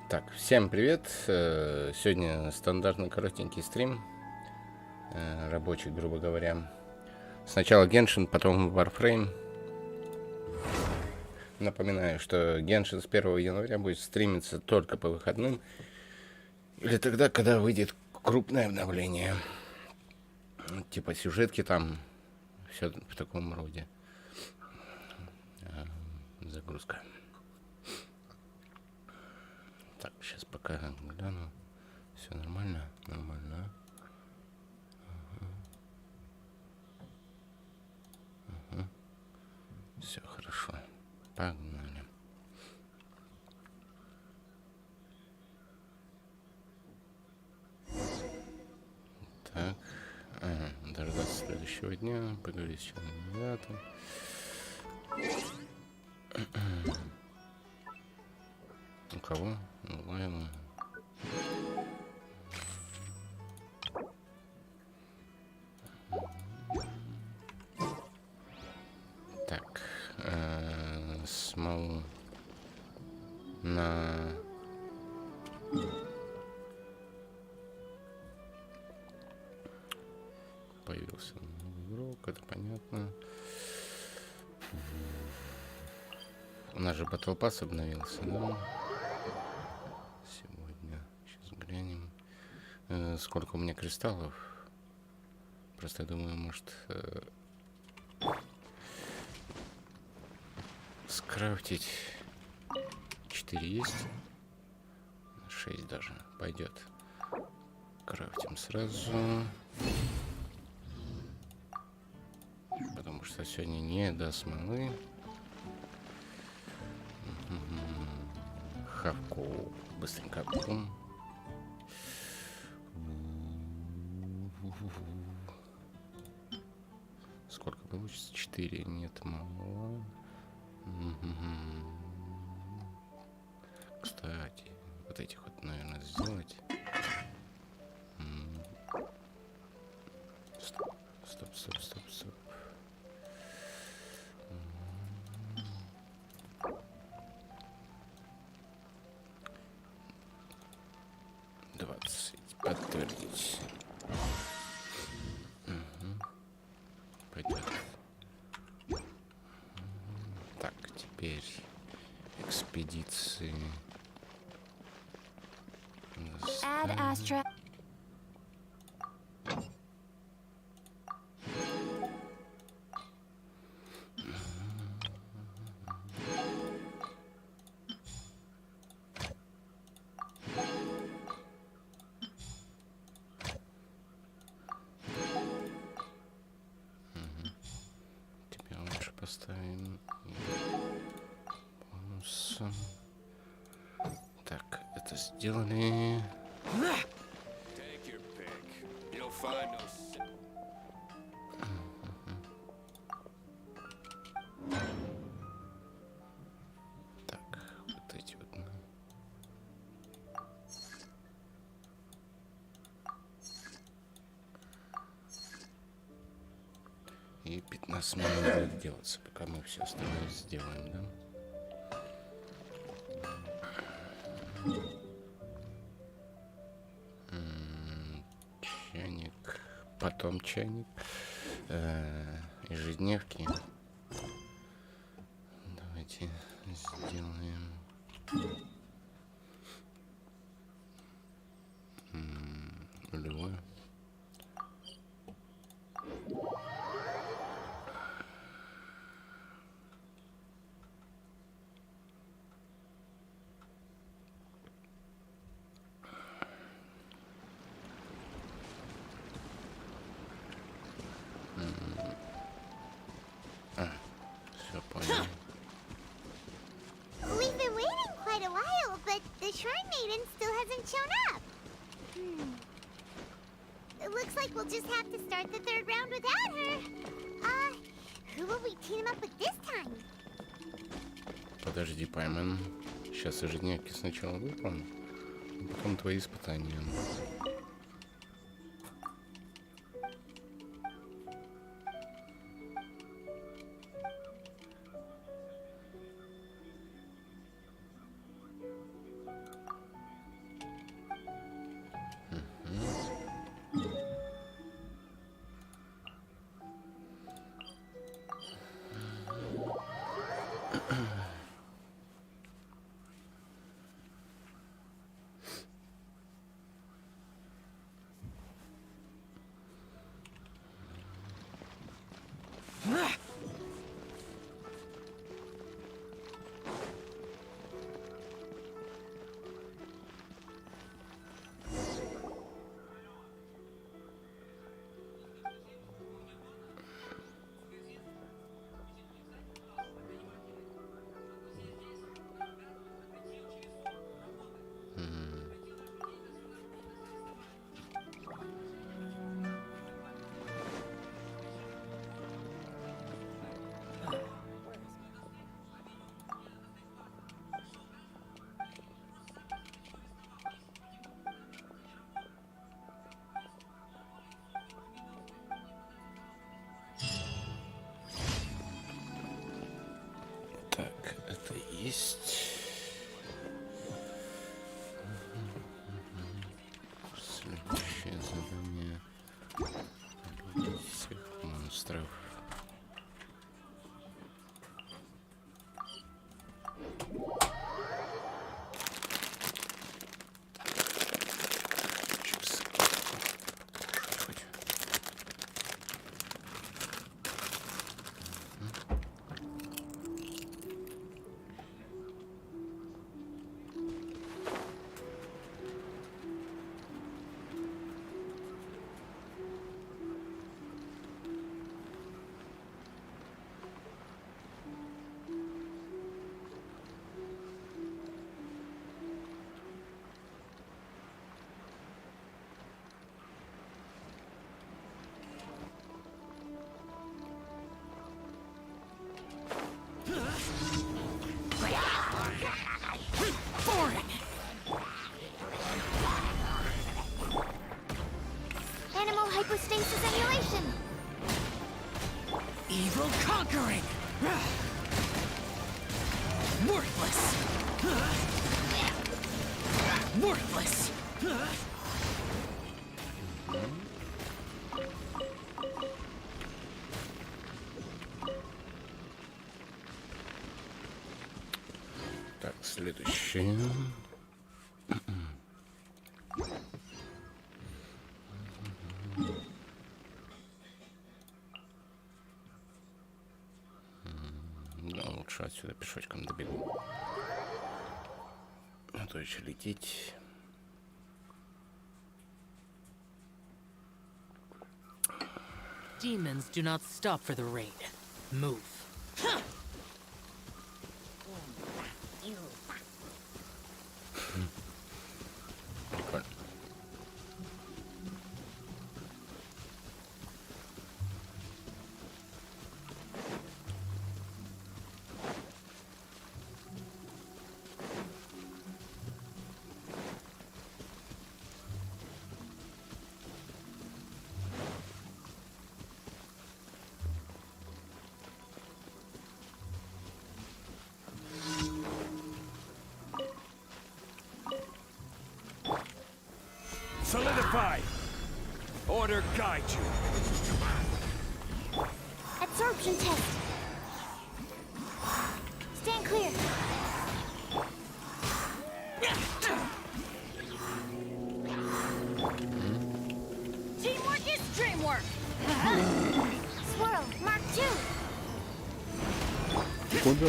Так, всем привет! Сегодня стандартный коротенький стрим, рабочий, грубо говоря. Сначала genshin, потом Warframe. Напоминаю, что genshin с 1 января будет стримиться только по выходным. Или тогда, когда выйдет крупное обновление. Типа сюжетки там, все в таком роде. Загрузка. Так, сейчас пока гляну. Все нормально? Нормально. Все хорошо. Погнали. Так. Дождаться следующего дня. Поговорить с человеком. У кого? Онлайн. Так. Смолу на... Появился новый игрок, это понятно. У нас же Battle Pass обновился, да? Сегодня. Сейчас глянем. Сколько у меня кристаллов. Просто я думаю, может... скрафтить. 4 есть. 6 даже. Пойдет. Крафтим сразу. Потому что сегодня не до смолы. Хавку. Быстренько купим. Сколько получится? 4. Нет, мало. Кстати, вот этих вот, наверное, сделать. Стоп. 20. Подтвердить. Пойдет. Так, теперь экспедиции. Add Astra. Теперь лучше поставим бонус. Так, это сделали. Take your pick. You'll find no Так, вот эти вот. И 15 минут будет делаться, пока мы все остальное сделаем, да? Чайник, потом чайник, ежедневки. Давайте сделаем нулевое. Все понял. We've been waiting quite a while, but the Shrine Maiden still hasn't shown up. It looks like we'll just have to start the third round without her. Who will we team up with this time? Подожди, Паймен. Сейчас ежедневки сначала выполню, а потом твои испытания. есть. Следующее задание. Убить всех монстров. Чипсы. Хоть. Animal hypostasis emulation. Evil conquering! Worthless! Worthless! Так, следующее. Да, лучше отсюда пешочком добегу. А то еще лететь. Demons do not stop for the raid. Move. Прикольно. Solidify. Order guide you. Absorption test. Stand clear. Teamwork is dreamwork. Swirl, Mark 2. Куда?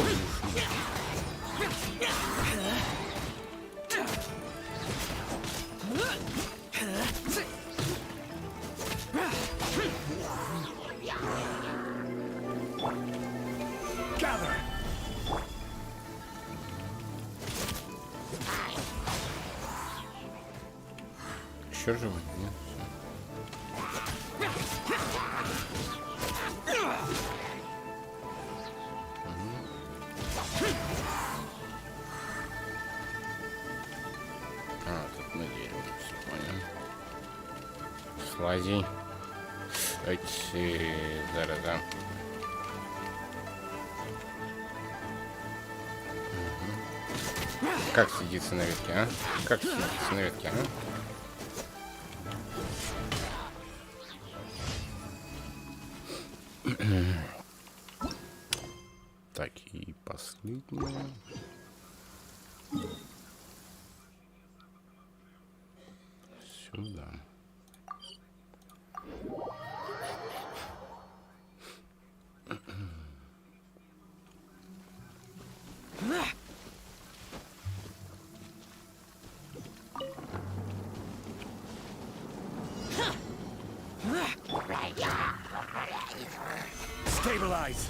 Gather. Еще живой? Нет? А, тут на дереве, все понял. Слази. Эти зараза. Как сидится на ветке, а? Как сидится на ветке, а? Так, и последнее. Сюда. Stabilize.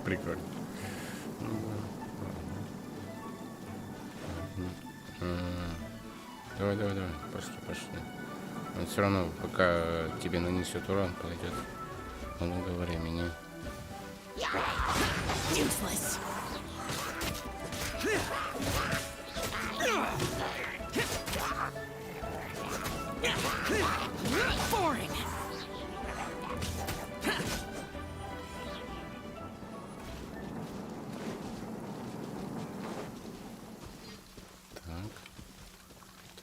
Прикольно. Давай, давай, давай. Пошли, пошли. Он все равно, пока тебе нанесет урон, пойдет много времени. Useless.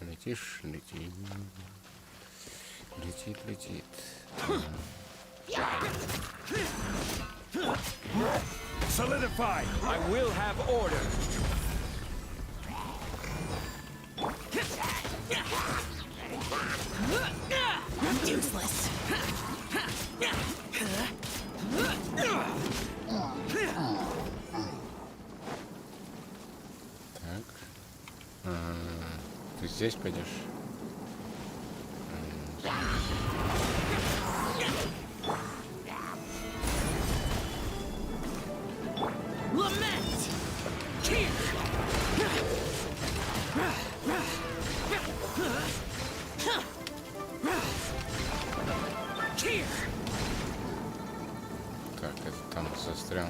Летишь, летит. Летит, летит. Solidify! I will have order! Useless. Так. Ты здесь пойдешь? Lament. Here. Here. Так, это там застрял.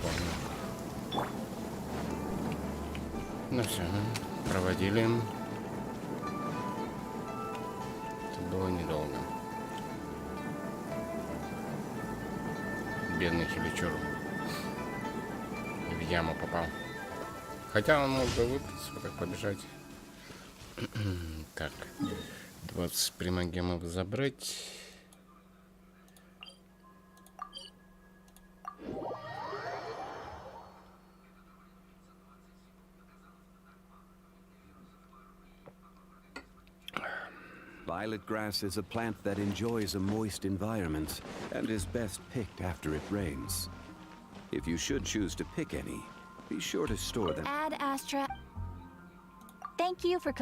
Понял. Ну все, проводили. Это было недолго. Бедный хиличур в яму попал. Хотя он мог бы выпустить, вот так побежать. Так, 20 примагемов забрать. Violet grass is a plant that enjoys a moist environment and is best picked after it rains. If you should choose to pick any, be sure to store them. Add Astra. Thank you for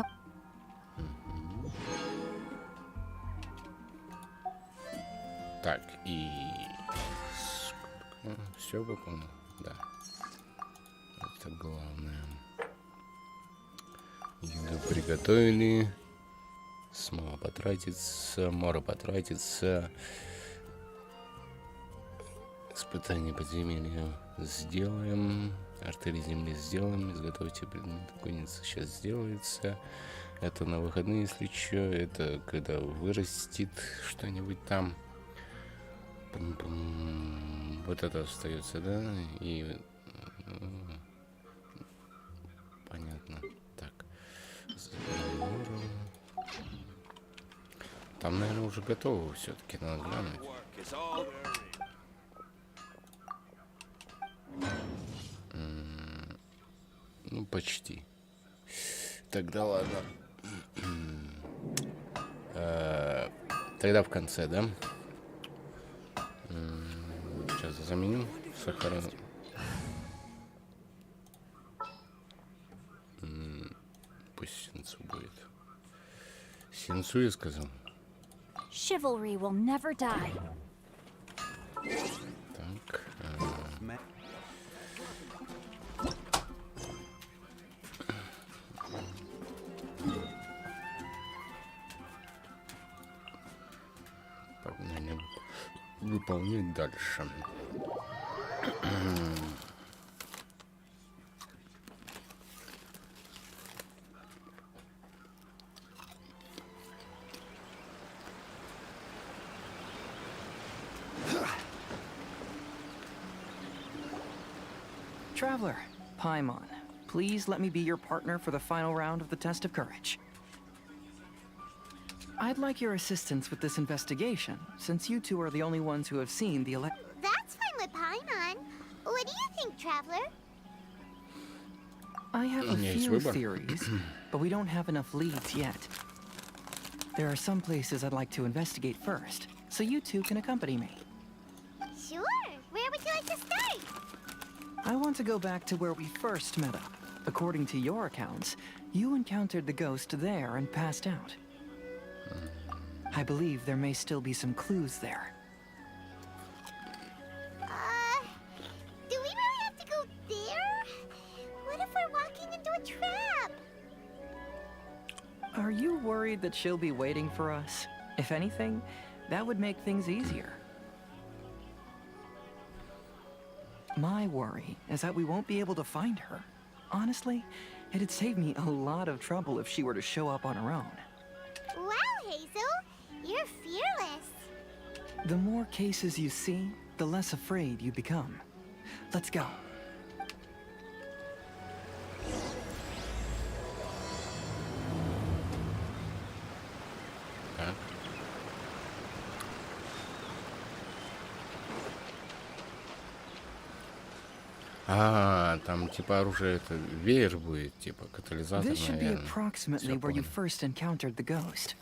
Так, и... Все выполнил? Да. Это главное. Еду приготовили. Смола потратится, мора потратится. Испытание подземелья сделаем. Артерии земли сделаем. Изготовьте предмет конницы. Сейчас сделается. Это на выходные, если что. Это когда вырастет что-нибудь там. Вот это остается, да? И... Понятно. Так. Там, наверное, уже готово все-таки, надо глянуть. Ну, почти. Тогда ладно. Тогда в конце, да? Сейчас заменю сахара. Пусть синцу будет. Синцу я сказал. Chivalry will never die. Так. Погнали выполнять дальше. Traveler, Paimon, please let me be your partner for the final round of the test of courage. I'd like your assistance with this investigation, since you two are the only ones who have seen the That's fine with Paimon. What do you think, Traveler? I have a Есть few выбор. theories, but we don't have enough leads yet. There are some places I'd like to investigate first, so you two can accompany me. Sure. Where would you like to start? I want to go back to where we first met up. According to your accounts, you encountered the ghost there and passed out. I believe there may still be some clues there. Do we really have to go there? What if we're walking into a trap? Are you worried that she'll be waiting for us? If anything, that would make things easier. My worry is that we won't be able to find her. Honestly, it'd save me a lot of trouble if she were to show up on her own. Wow, Hazel. You're fearless. The more cases you see, the less afraid you become. Let's go. А, там типа оружие это веер будет, типа катализатор, This should be наверное. approximately Всё where you понял. first encountered the ghost.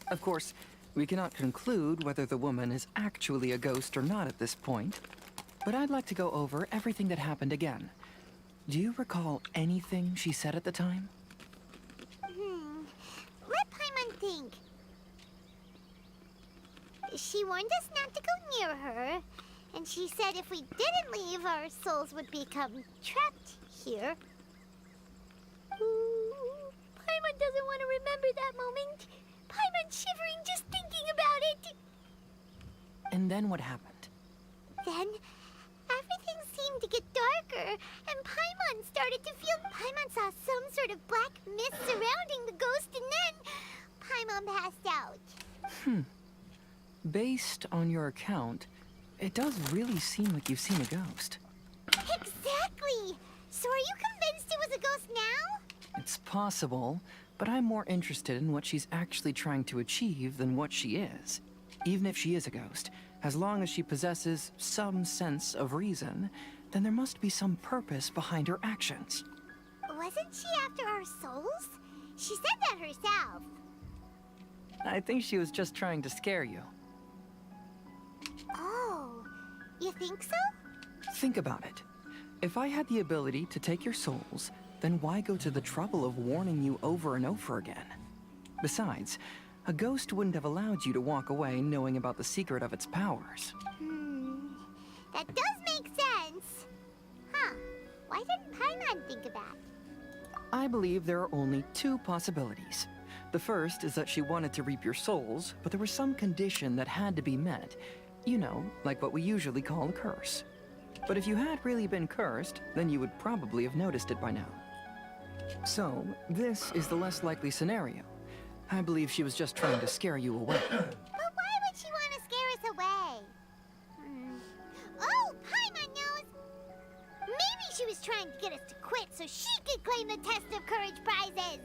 Of course, we cannot conclude whether the woman is actually a ghost or not at this point, but I'd like to go over everything that happened again. Do you recall anything she said at the time? Let Paimon think. She warned us not to go near her, and she said if we didn't leave, our souls would become trapped here. Ooh, Paimon doesn't want to remember that moment. Paimon's shivering just thinking about it. And then what happened? Then, everything seemed to get darker, and Paimon started to feel... Paimon saw some sort of black mist surrounding the ghost, and then Paimon passed out. Based on your account, it does really seem like you've seen a ghost. Exactly! So are you convinced it was a ghost now? It's possible, but I'm more interested in what she's actually trying to achieve than what she is. Even if she is a ghost, as long as she possesses some sense of reason, then there must be some purpose behind her actions. Wasn't she after our souls? She said that herself. I think she was just trying to scare you. Oh, you think so? Think about it. If I had the ability to take your souls, then why go to the trouble of warning you over and over again? Besides, a ghost wouldn't have allowed you to walk away knowing about the secret of its powers. That does make sense. Huh. Why didn't Paimon think of that? I believe there are only two possibilities. The first is that she wanted to reap your souls, but there was some condition that had to be met. You know, like what we usually call a curse. But if you had really been cursed, then you would probably have noticed it by now. So, this is the less likely scenario. I believe she was just trying to scare you away. But why would she want to scare us away? Oh, Paimon knows! Maybe she was trying to get us to quit so she could claim the Test of Courage prizes!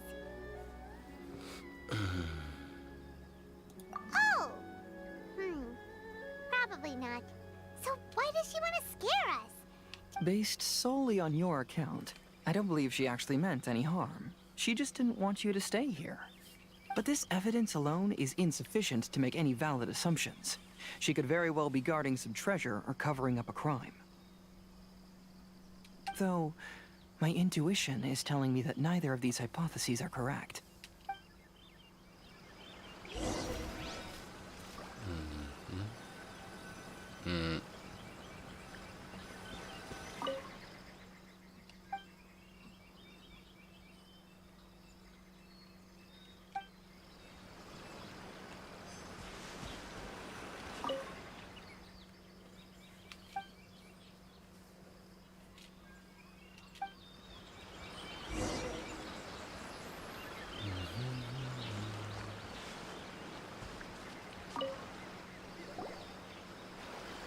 Oh! Probably not. So why does she want to scare us? Based solely on your account, I don't believe she actually meant any harm. She just didn't want you to stay here. But this evidence alone is insufficient to make any valid assumptions. She could very well be guarding some treasure or covering up a crime. Though, my intuition is telling me that neither of these hypotheses are correct.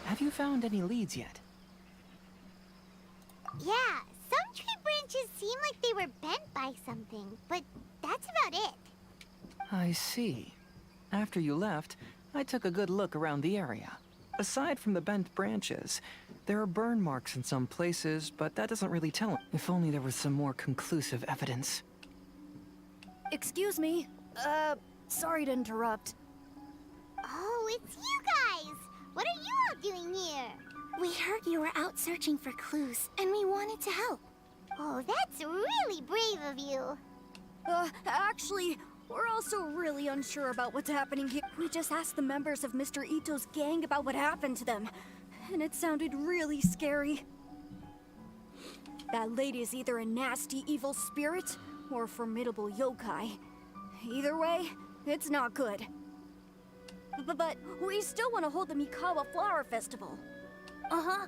Have you found any leads yet? Yeah, some tree branches seem like they were bent by something, but that's about it. I see. After you left, I took a good look around the area. Aside from the bent branches, there are burn marks in some places, but that doesn't really tell. If only there was some more conclusive evidence. Excuse me. Sorry to interrupt. Oh, it's you guys! What are you all doing here? We heard you were out searching for clues, and we wanted to help. Oh, that's really brave of you. Actually, we're also really unsure about what's happening here. We just asked the members of Mr. Ito's gang about what happened to them, and it sounded really scary. That lady is either a nasty evil spirit or a formidable yokai. Either way, it's not good. But we still want to hold the Mikawa Flower Festival. Uh-huh.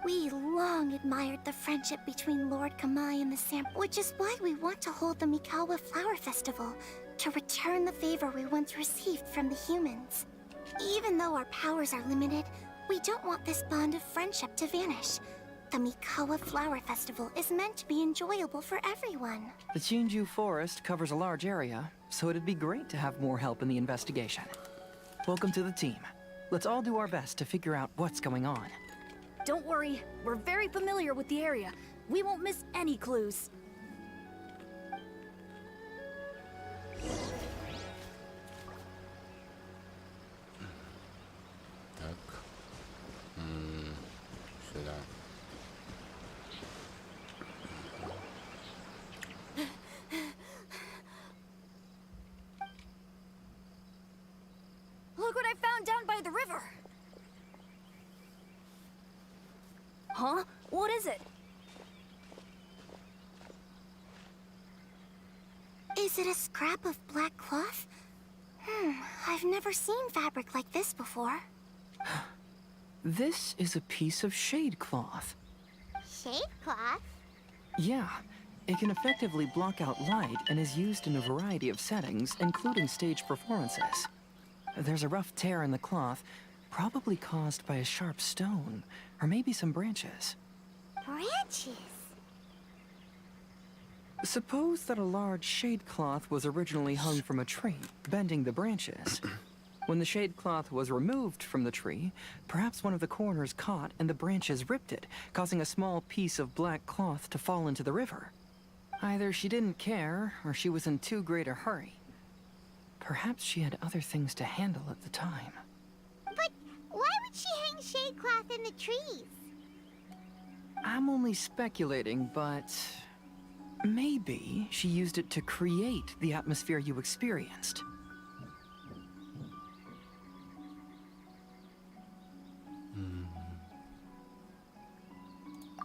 We long admired the friendship between Lord Kamai and the Samp, which is why we want to hold the Mikawa Flower Festival, to return the favor we once received from the humans. Even though our powers are limited, we don't want this bond of friendship to vanish. The Mikawa Flower Festival is meant to be enjoyable for everyone. The Chinju Forest covers a large area, so it'd be great to have more help in the investigation. Welcome to the team. Let's all do our best to figure out what's going on. Don't worry, we're very familiar with the area. We won't miss any clues. Так. Сюда. Look what I found down by the river! Huh? What is it? Is it a scrap of black cloth? I've never seen fabric like this before. This is a piece of shade cloth. Shade cloth? Yeah, it can effectively block out light and is used in a variety of settings, including stage performances. There's a rough tear in the cloth, probably caused by a sharp stone, or maybe some branches. Branches? Suppose that a large shade cloth was originally hung from a tree, bending the branches. When the shade cloth was removed from the tree, perhaps one of the corners caught and the branches ripped it, causing a small piece of black cloth to fall into the river. Either she didn't care, or she was in too great a hurry. Perhaps she had other things to handle at the time. But why would she hang shade cloth in the trees? I'm only speculating, but maybe she used it to create the atmosphere you experienced.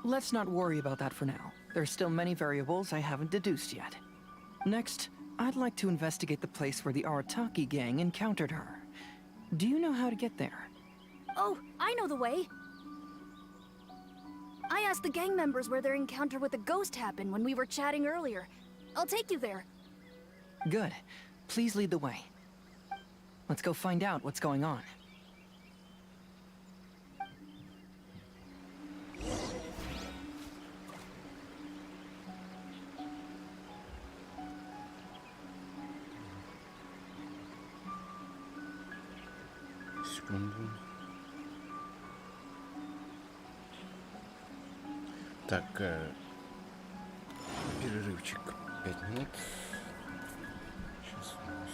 Let's not worry about that for now. There's still many variables I haven't deduced yet. Next, I'd like to investigate the place where the Arataki gang encountered her. Do you know how to get there? Oh, I know the way. I asked the gang members where their encounter with the ghost happened when we were chatting earlier. I'll take you there. Good. Please lead the way. Let's go find out what's going on. Секунду. Так, перерывчик 5 минут. Сейчас у нас...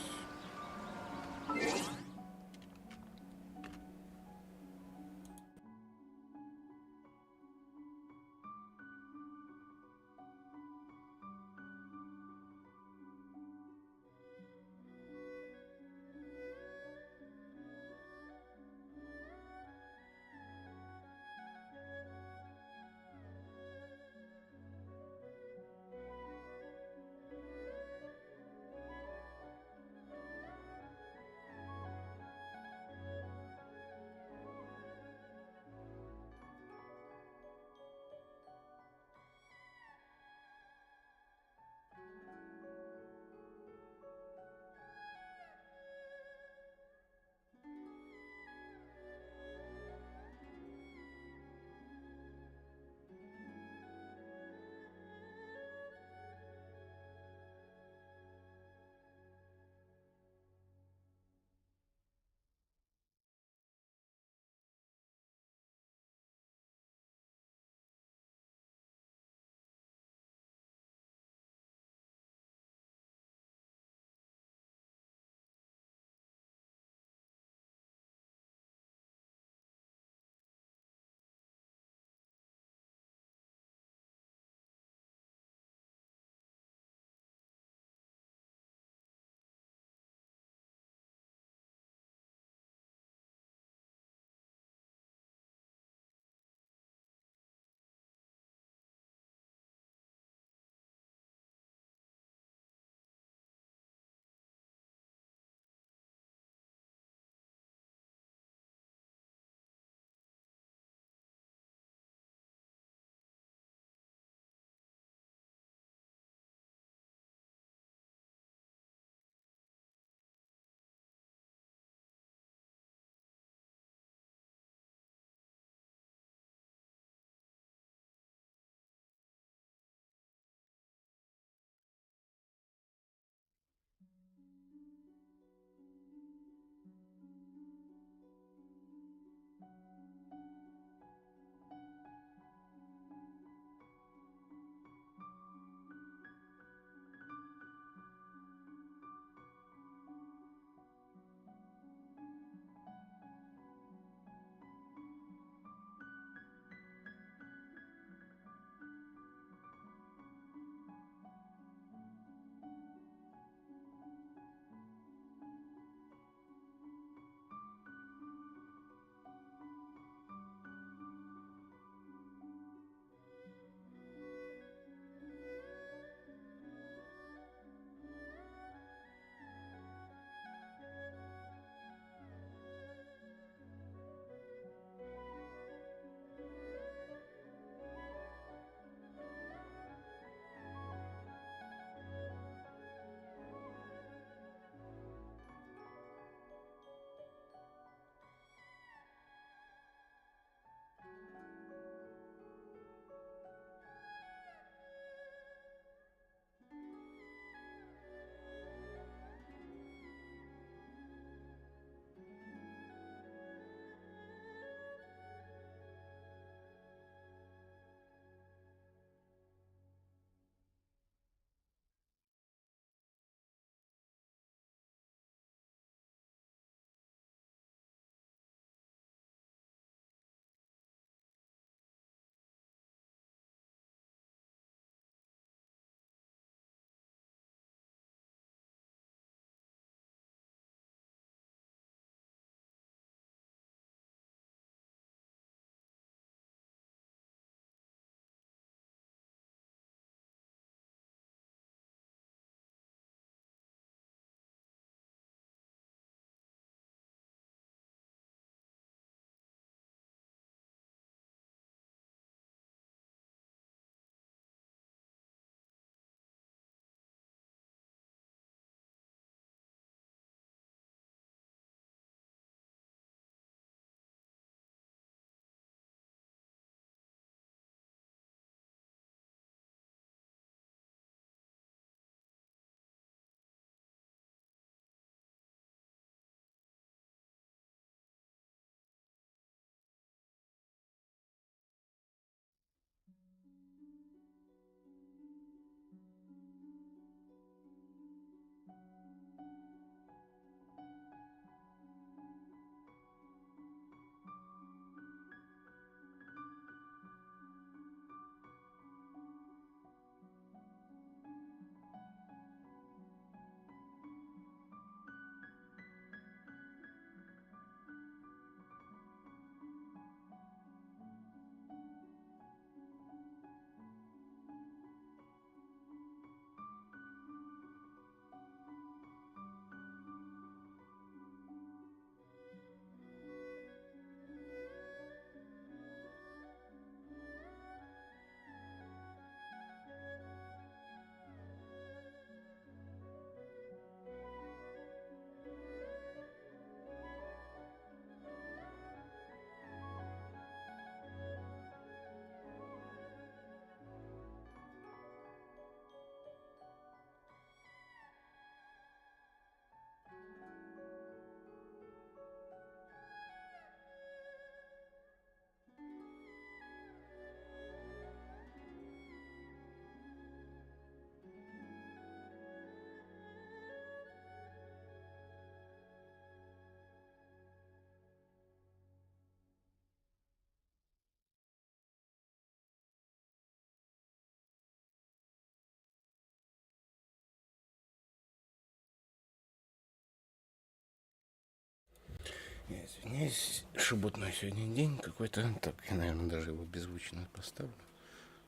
Я извиняюсь, шебутной сегодня день какой-то. Так, я, наверное, даже его беззвучно поставлю.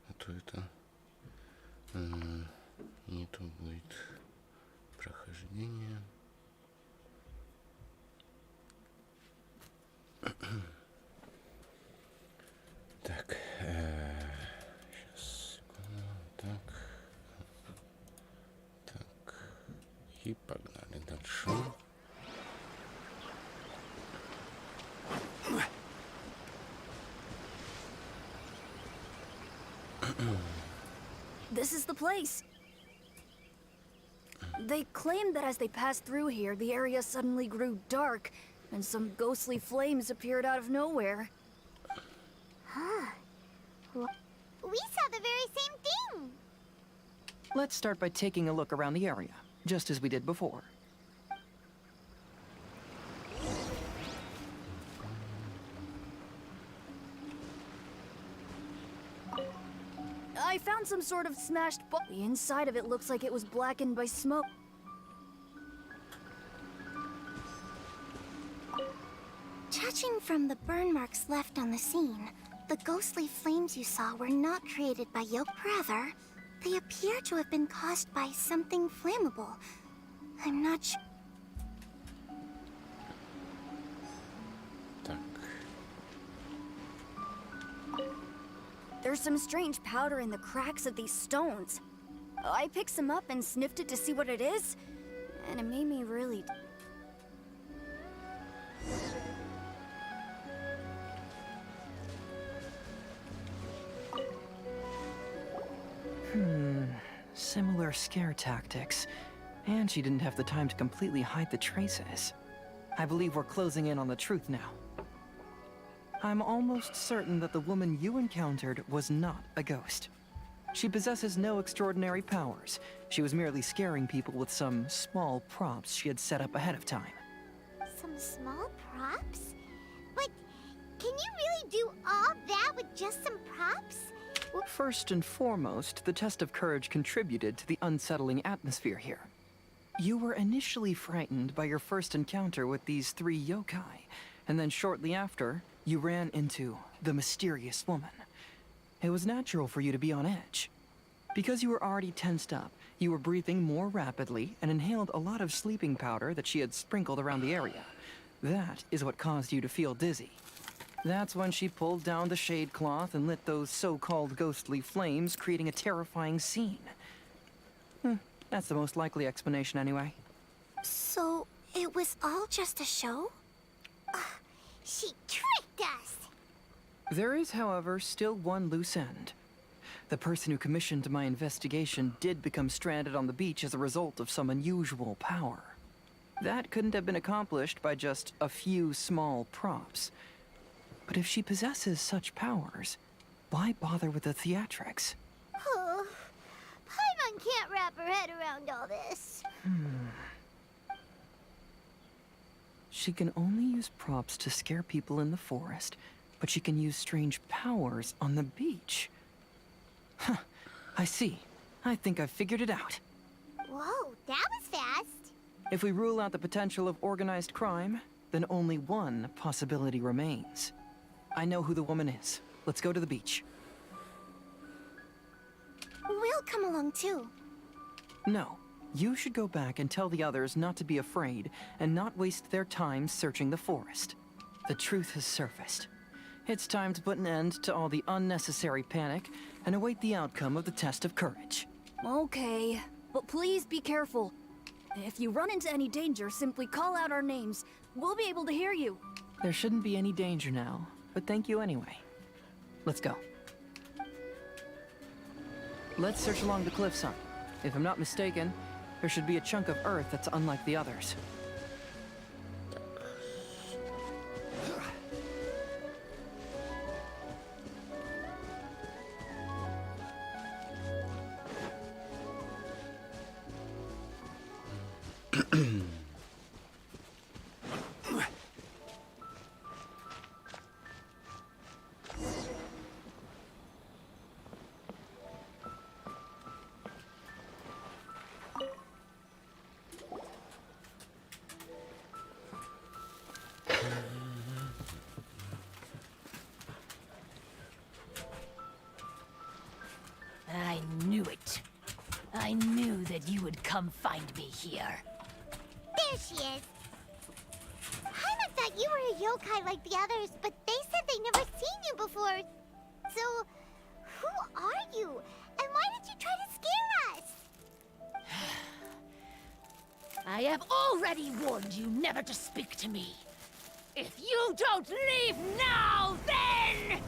А то это не то будет прохождение. Так, сейчас, секунду, так, и погнали дальше. This is the place. They claimed that as they passed through here, the area suddenly grew dark, and some ghostly flames appeared out of nowhere. We saw the very same thing! Let's start by taking a look around the area, just as we did before. I found some sort of smashed The inside of it looks like it was blackened by smoke. Judging from the burn marks left on the scene, the ghostly flames you saw were not created by Yoke. Rather, they appear to have been caused by something flammable. I'm not sure. Так, There's some strange powder in the cracks of these stones. I picked some up and sniffed it to see what it is, and it made me really... Similar scare tactics. And she didn't have the time to completely hide the traces. I believe we're closing in on the truth now. I'm almost certain that the woman you encountered was not a ghost. She possesses no extraordinary powers. She was merely scaring people with some small props she had set up ahead of time. Some small props? But can you really do all that with just some props? First and foremost, the test of courage contributed to the unsettling atmosphere here. You were initially frightened by your first encounter with these 3 yokai, and then shortly after, you ran into the mysterious woman. It was natural for you to be on edge. Because you were already tensed up, you were breathing more rapidly and inhaled a lot of sleeping powder that she had sprinkled around the area. That is what caused you to feel dizzy. That's when she pulled down the shade cloth and lit those so-called ghostly flames, creating a terrifying scene. That's the most likely explanation anyway. So, it was all just a show? She tricked us! There is, however, still one loose end. The person who commissioned my investigation did become stranded on the beach as a result of some unusual power. That couldn't have been accomplished by just a few small props. But if she possesses such powers, why bother with the theatrics? Oh, Paimon can't wrap her head around all this. She can only use props to scare people in the forest, but she can use strange powers on the beach. Huh, I see. I think I've figured it out. Whoa, that was fast. If we rule out the potential of organized crime, then only one possibility remains. I know who the woman is. Let's go to the beach. We'll come along too. No. You should go back and tell the others not to be afraid and not waste their time searching the forest. The truth has surfaced. It's time to put an end to all the unnecessary panic and await the outcome of the test of courage. Okay, but please be careful. If you run into any danger, simply call out our names. We'll be able to hear you. There shouldn't be any danger now, but thank you anyway. Let's go. Let's search along the cliffside. If I'm not mistaken, there should be a chunk of earth that's unlike the others. said you would come find me here. There she is. Paimon thought you were a yokai like the others, but they said they never seen you before. So, who are you? And why did you try to scare us? I have already warned you never to speak to me. If you don't leave now, then...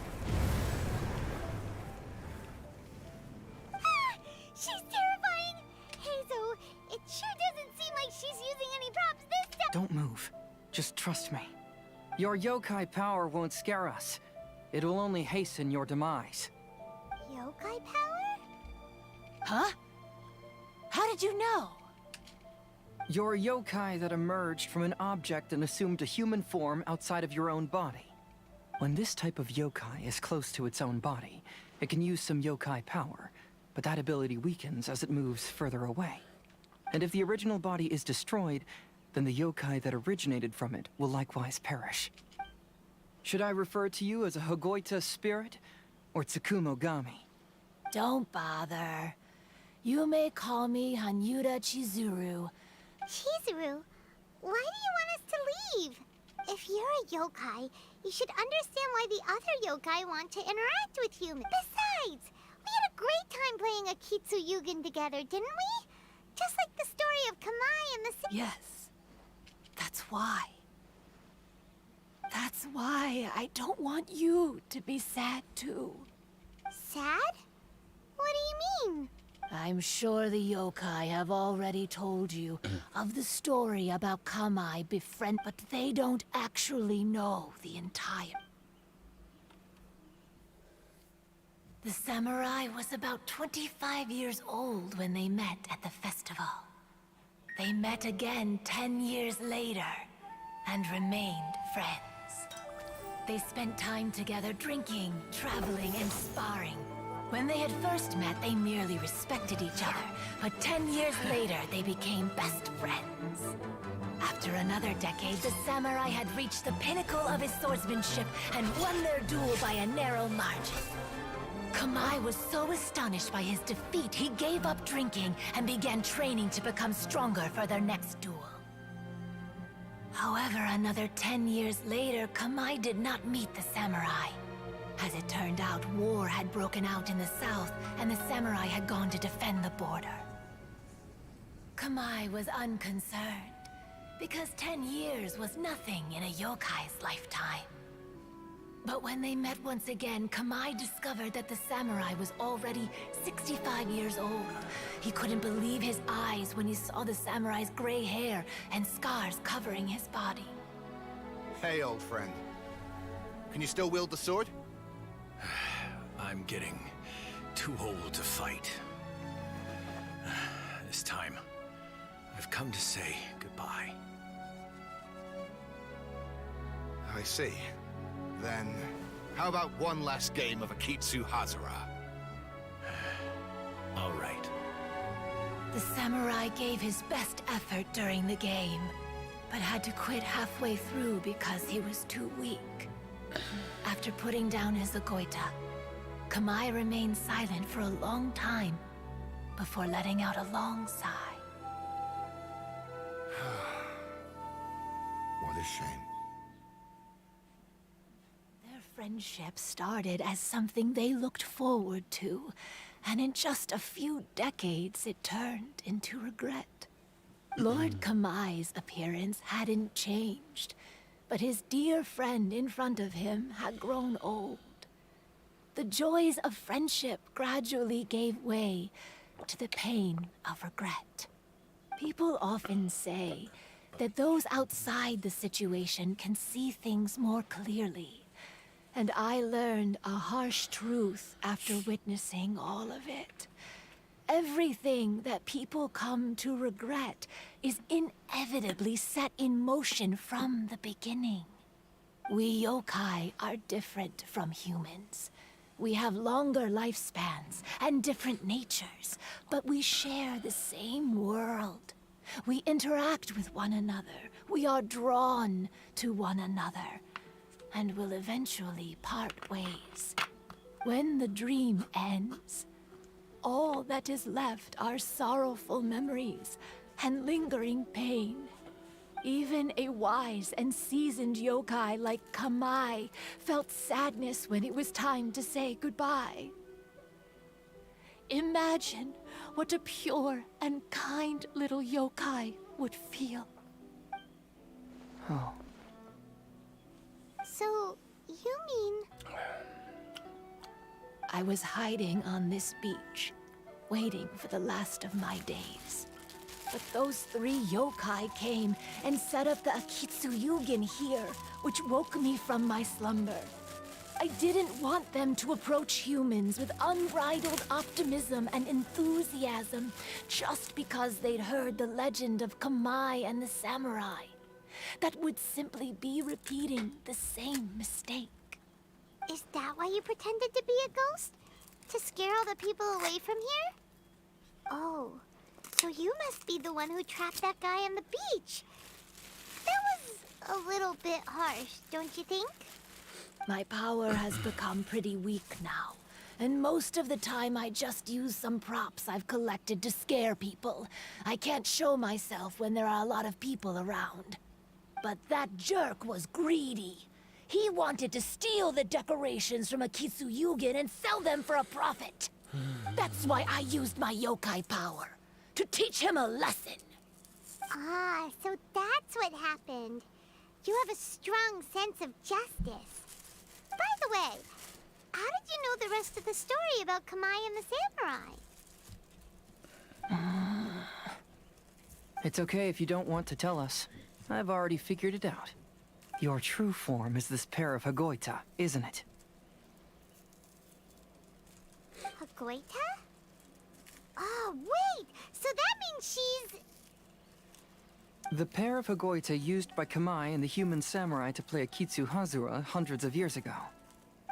She's terrifying! Hazel, it sure doesn't seem like she's using any props this time! Don't move. Just trust me. Your yokai power won't scare us. It will only hasten your demise. Yokai power? Huh? How did you know? You're a yokai that emerged from an object and assumed a human form outside of your own body. When this type of yokai is close to its own body, it can use some yokai power, but that ability weakens as it moves further away. And if the original body is destroyed, then the yokai that originated from it will likewise perish. Should I refer to you as a Hagoita spirit or Tsukumogami? Don't bother. You may call me Hanyuda Chizuru. Chizuru, why do you want us to leave? If you're a yokai, you should understand why the other yokai want to interact with humans. Besides, we had a great time playing a Kitsuyugen together, didn't we? Just like the story of Kamai and the... Yes. That's why. That's why I don't want you to be sad too. Sad? What do you mean? I'm sure the yokai have already told you of the story about Kamai befriend, but they don't actually know the entire... The samurai was about 25 years old when they met at the festival. They met again 10 years later and remained friends. They spent time together drinking, traveling, and sparring. When they had first met, they merely respected each other, but 10 years later, they became best friends. After another decade, the samurai had reached the pinnacle of his swordsmanship and won their duel by a narrow margin. Kamai was so astonished by his defeat, he gave up drinking and began training to become stronger for their next duel. However, another 10 years later, Kamai did not meet the samurai. As it turned out, war had broken out in the south, and the samurai had gone to defend the border. Kamai was unconcerned, because 10 years was nothing in a yokai's lifetime. But when they met once again, Kamai discovered that the samurai was already 65 years old. He couldn't believe his eyes when he saw the samurai's gray hair and scars covering his body. Hey, old friend. Can you still wield the sword? I'm getting too old to fight. This time, I've come to say goodbye. I see. Then, how about one last game of Akitsu Hazara? All right. The samurai gave his best effort during the game, but had to quit halfway through because he was too weak. After putting down his Agoita, Kamai remained silent for a long time before letting out a long sigh. What a shame. Their friendship started as something they looked forward to, and in just a few decades it turned into regret. Lord Kamai's appearance hadn't changed, but his dear friend in front of him had grown old. The joys of friendship gradually gave way to the pain of regret. People often say that those outside the situation can see things more clearly, and I learned a harsh truth after witnessing all of it. Everything that people come to regret is inevitably set in motion from the beginning. We yokai are different from humans. We have longer lifespans and different natures, but we share the same world. We interact with one another. We are drawn to one another, and will eventually part ways. When the dream ends, all that is left are sorrowful memories and lingering pain. Even a wise and seasoned yokai like Kamai felt sadness when it was time to say goodbye. Imagine what a pure and kind little yokai would feel. Oh. So, you mean... I was hiding on this beach, waiting for the last of my days. But those 3 yokai came and set up the Akitsuyugen here, which woke me from my slumber. I didn't want them to approach humans with unbridled optimism and enthusiasm just because they'd heard the legend of Kamai and the samurai. That would simply be repeating the same mistake. Is that why you pretended to be a ghost? To scare all the people away from here? Oh, so you must be the one who trapped that guy on the beach. That was a little bit harsh, don't you think? My power has become pretty weak now, and most of the time I just use some props I've collected to scare people. I can't show myself when there are a lot of people around. But that jerk was greedy. He wanted to steal the decorations from Akitsuyugen and sell them for a profit. That's why I used my yokai power, to teach him a lesson. Ah, so that's what happened. You have a strong sense of justice. By the way, how did you know the rest of the story about Kamai and the samurai? It's okay if you don't want to tell us. I've already figured it out. Your true form is this pair of Hagoita, isn't it? Hagoita? Oh, wait! So that means she's... The pair of Hagoita used by Kamai and the human samurai to play Akitsu Hazura hundreds of years ago.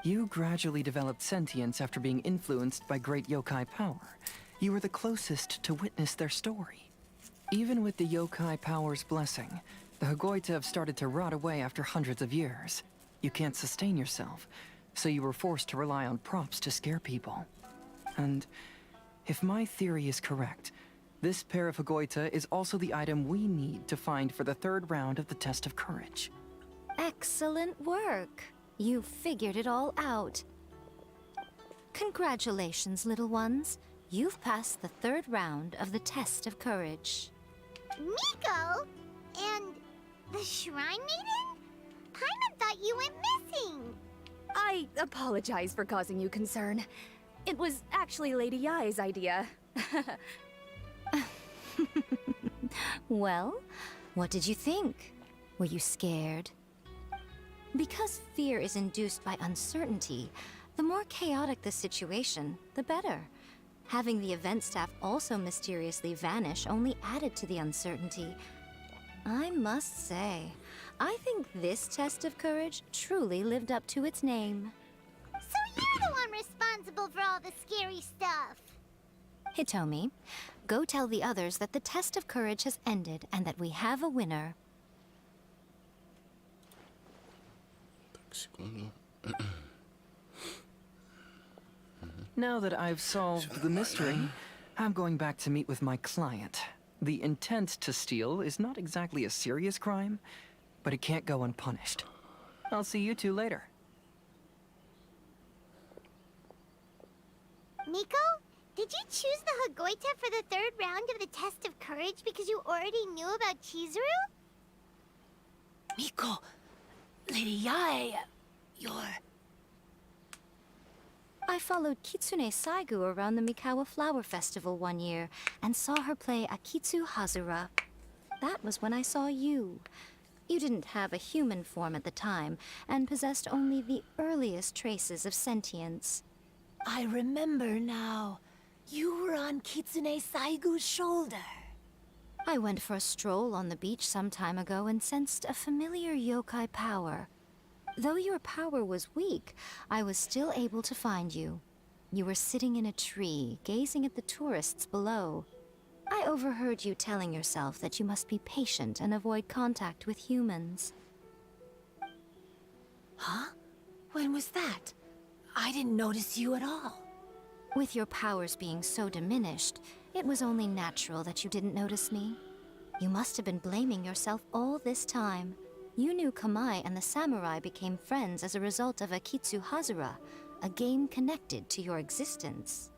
You gradually developed sentience after being influenced by great yokai power. You were the closest to witness their story. Even with the yokai power's blessing, the Hagoita have started to rot away after hundreds of years. You can't sustain yourself, so you were forced to rely on props to scare people. And if my theory is correct, this pair of Hagoita is also the item we need to find for the 3rd round of the test of courage. Excellent work. You figured it all out. Congratulations, little ones. You've passed the 3rd round of the test of courage. Miko? And the Shrine Maiden? Paimon thought you went missing. I apologize for causing you concern. It was actually Lady Yai's idea. Well, what did you think? Were you scared? Because fear is induced by uncertainty, the more chaotic the situation, the better. Having the event staff also mysteriously vanish only added to the uncertainty. I must say, I think this test of courage truly lived up to its name. So you're the one responsible for all the scary stuff. Hitomi, go tell the others that the test of courage has ended and that we have a winner. Секунду. Now that I've solved the mystery, I'm going back to meet with my client. The intent to steal is not exactly a serious crime, but it can't go unpunished. I'll see you two later. Miko, did you choose the Hagoita for the 3rd round of the test of courage because you already knew about Chizuru? Miko, Lady Yai, you're... I followed Kitsune Saigu around the Mikawa Flower Festival one year and saw her play Akitsu Hazura. That was when I saw you. You didn't have a human form at the time and possessed only the earliest traces of sentience. I remember now. You were on Kitsune Saigu's shoulder. I went for a stroll on the beach some time ago and sensed a familiar yokai power. Though your power was weak, I was still able to find you. You were sitting in a tree, gazing at the tourists below. I overheard you telling yourself that you must be patient and avoid contact with humans. Huh? When was that? I didn't notice you at all. With your powers being so diminished, it was only natural that you didn't notice me. You must have been blaming yourself all this time. You knew Kamai and the samurai became friends as a result of Akitsu Hazura, a game connected to your existence.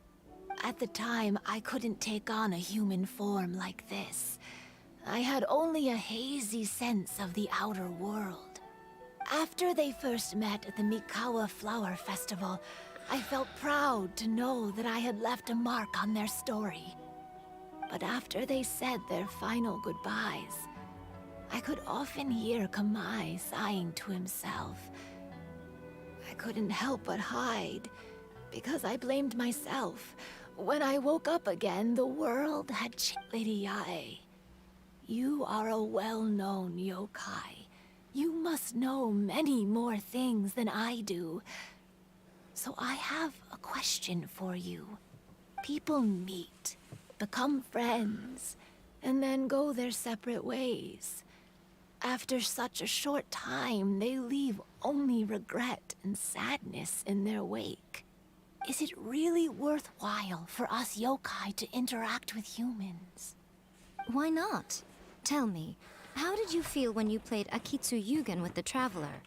At the time, I couldn't take on a human form like this. I had only a hazy sense of the outer world. After they first met at the Mikawa Flower Festival, I felt proud to know that I had left a mark on their story. But after they said their final goodbyes, I could often hear Kamai sighing to himself. I couldn't help but hide, because I blamed myself. When I woke up again, the world had changed. You are a well-known yokai. You must know many more things than I do. So I have a question for you. People meet, become friends, and then go their separate ways. After such a short time, they leave only regret and sadness in their wake. Is it really worthwhile for us yokai to interact with humans? Why not? Tell me, how did you feel when you played Akitsu Yugen with the Traveler?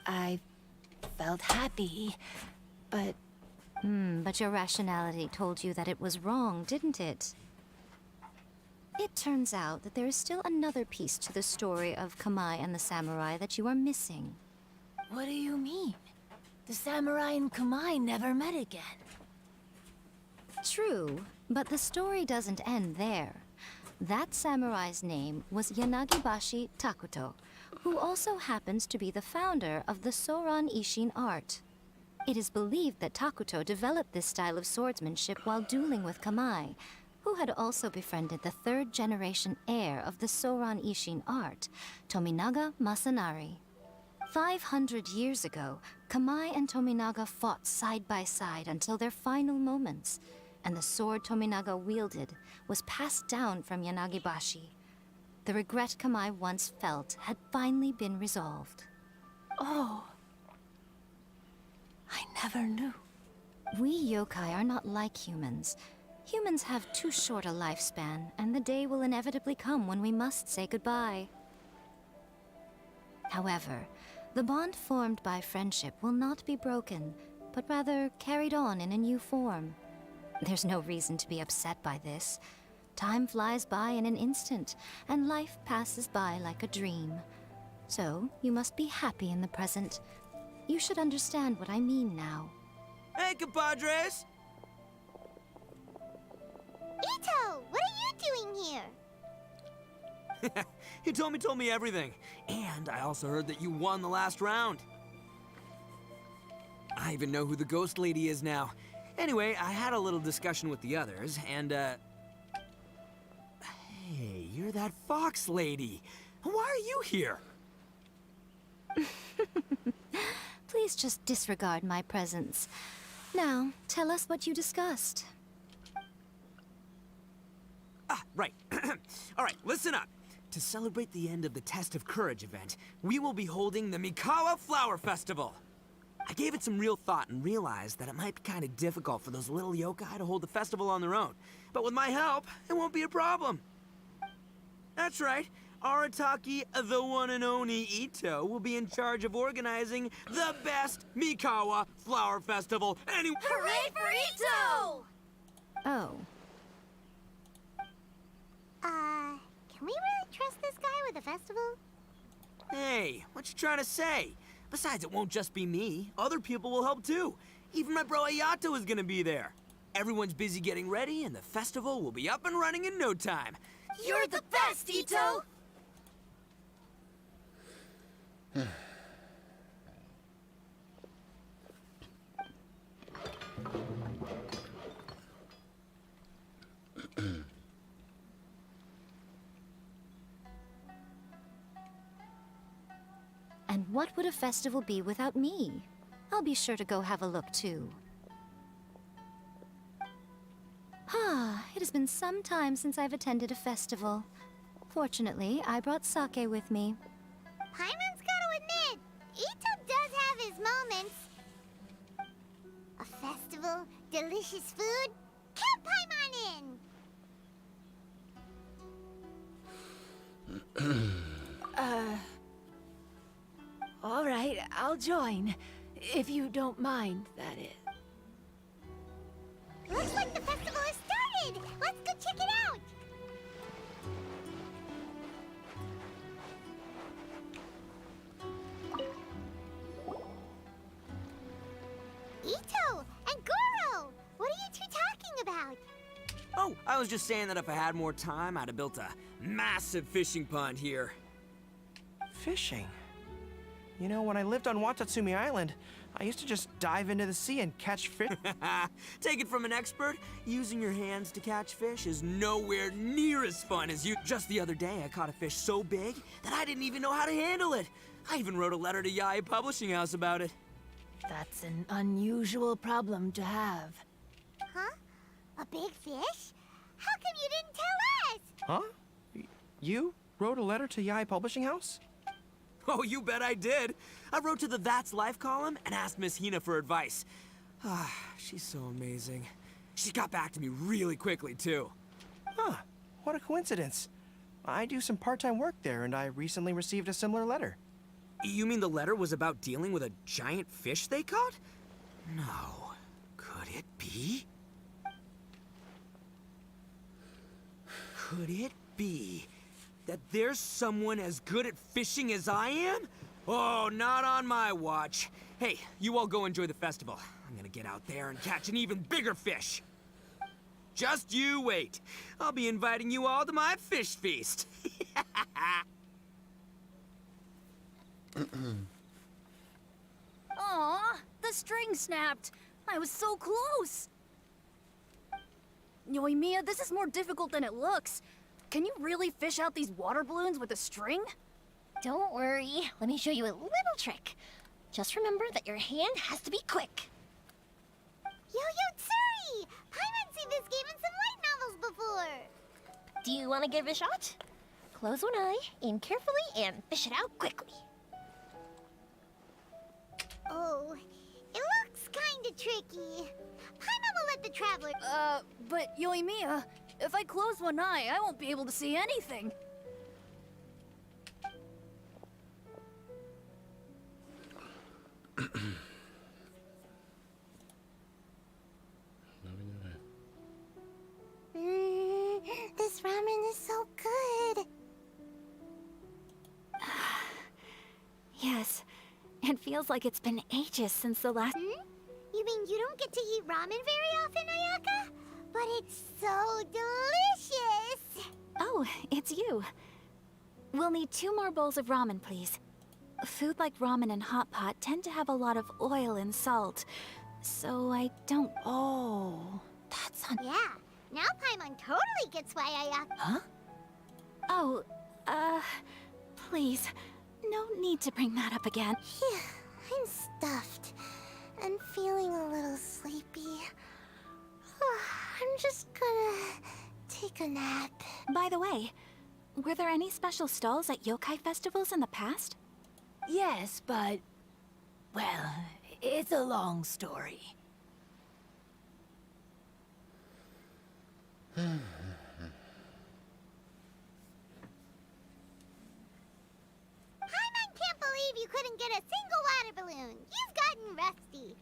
I felt happy, but... But your rationality told you that it was wrong, didn't it? It turns out that there is still another piece to the story of Kamai and the samurai that you are missing. What do you mean? The samurai and Kamai never met again. True, but the story doesn't end there. That samurai's name was Yanagibashi Takuto, who also happens to be the founder of the Soran Ishin art. It is believed that Takuto developed this style of swordsmanship while dueling with Kamai, who had also befriended the third-generation heir of the Soran Ishin art, Tominaga Masanari. 500 years ago, Kamai and Tominaga fought side by side until their final moments, and the sword Tominaga wielded was passed down from Yanagibashi. The regret Kamai once felt had finally been resolved. Oh. I never knew. We yokai are not like humans. Humans have too short a lifespan, and the day will inevitably come when we must say goodbye. However, the bond formed by friendship will not be broken, but rather carried on in a new form. There's no reason to be upset by this. Time flies by in an instant, and life passes by like a dream. So, you must be happy in the present. You should understand what I mean now. Hey, compadres! Ito, what are you doing here? He told me everything. And I also heard that you won the last round. I even know who the ghost lady is now. Anyway, I had a little discussion with the others, and, Hey, you're that fox lady. Why are you here? Please just disregard my presence. Now, tell us what you discussed. Ah, right. All right, listen up. To celebrate the end of the Test of Courage event, we will be holding the Mikawa Flower Festival. I gave it some real thought and realized that it might be kind of difficult for those little yokai to hold the festival on their own. But with my help, it won't be a problem. That's right. Arataki, the one and only Ito, will be in charge of organizing the best Mikawa Flower Festival anywhere. Hooray for Ito! Oh. Can we really trust this guy with the festival? Hey, what you trying to say? Besides, it won't just be me. Other people will help too. Even my bro Ayato is gonna be there. Everyone's busy getting ready, and the festival will be up and running in no time. You're the best, Ito! And what would a festival be without me? I'll be sure to go have a look too. It has been some time since I've attended a festival. Fortunately, I brought sake with me. Paimon's gotta admit, Ito does have his moments. A festival? delicious food? Help Paimon in! All right, I'll join. If you don't mind, that is. Looks like the festival has started! Let's go check it out! Ito and Goro! What are you two talking about? Oh, I was just saying that if I had more time, I'd have built a massive fishing pond here. Fishing? You know, when I lived on Watatsumi Island, I used to just dive into the sea and catch fish. Take it from an expert, using your hands to catch fish is nowhere near as fun as you. Just the other day, I caught a fish so big that I didn't even know how to handle it. I even wrote a letter to Yae Publishing House about it. That's an unusual problem to have. Huh? A big fish? How come you didn't tell us? Huh? You wrote a letter to Yae Publishing House? Oh, you bet I did. I wrote to the That's Life column and asked Miss Hina for advice. Ah, she's so amazing. She got back to me really quickly, too. Huh. What a coincidence. I do some part-time work there, and I recently received a similar letter. You mean the letter was about dealing with a giant fish they caught? No. Could it be? Could it be that there's someone as good at fishing as I am? Oh, not on my watch. Hey, you all go enjoy the festival. I'm gonna get out there and catch an even bigger fish. Just you wait. I'll be inviting you all to my fish feast. Aw, the string snapped. I was so close. Yoimiya, this is more difficult than it looks. Can you really fish out these water balloons with a string? Don't worry. Let me show you a little trick. Just remember that your hand has to be quick. Yo-Yo Tsuri! Paimon's seen this game in some light novels before. Do you want to give it a shot? Close one eye, aim carefully, and fish it out quickly. Oh, it looks kinda tricky. Paimon will let the traveler... But Yoimiya, if I close one eye, I won't be able to see anything. This ramen is so good. Yes, it feels like it's been ages since the last... You mean you don't get to eat ramen very often, Ayaka? But it's so delicious! Oh, it's you. We'll need 2 more bowls of ramen, please. Food like ramen and hot pot tend to have a lot of oil and salt, so I don't... Oh, that's Yeah, now Paimon totally gets why Ayaka... Huh? Oh, please, no need to bring that up again. I'm stuffed and feeling a little sleepy. I'm just gonna take a nap. By the way, were there any special stalls at yokai festivals in the past? yes, but... Well, it's a long story. Paimon can't believe you couldn't get a single water balloon. You've gotten rusty.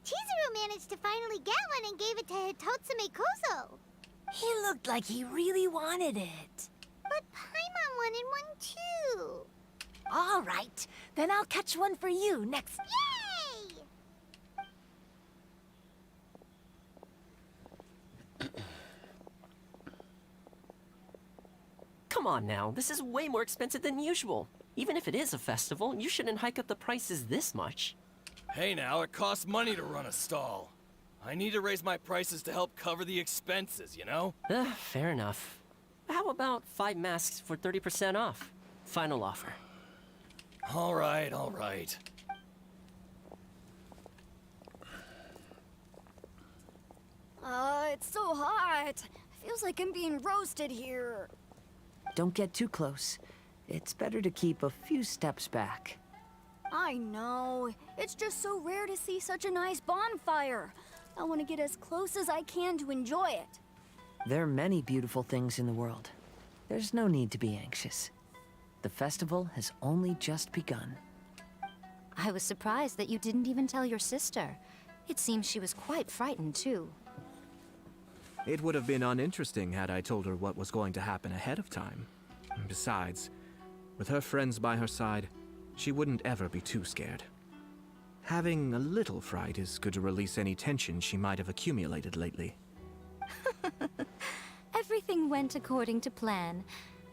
Chizuru managed to finally get one and gave it to Hitotsume Kozo. He looked like he really wanted it. But Paimon wanted one too. All right, then I'll catch one for you next... Yay! Come on now, this is way more expensive than usual. Even if it is a festival, you shouldn't hike up the prices this much. Hey now, it costs money to run a stall. I need to raise my prices to help cover the expenses, you know? Fair enough. How about 5 masks for 30% off? Final offer. All right, all right. It's so hot. Feels like I'm being roasted here. Don't get too close. It's better to keep a few steps back. I know. It's just so rare to see such a nice bonfire. I want to get as close as I can to enjoy it. There are many beautiful things in the world. There's no need to be anxious. The festival has only just begun. I was surprised that you didn't even tell your sister. It seems she was quite frightened, too. It would have been uninteresting had I told her what was going to happen ahead of time. Besides, with her friends by her side, she wouldn't ever be too scared. Having a little fright is good to release any tension she might have accumulated lately. Everything went according to plan.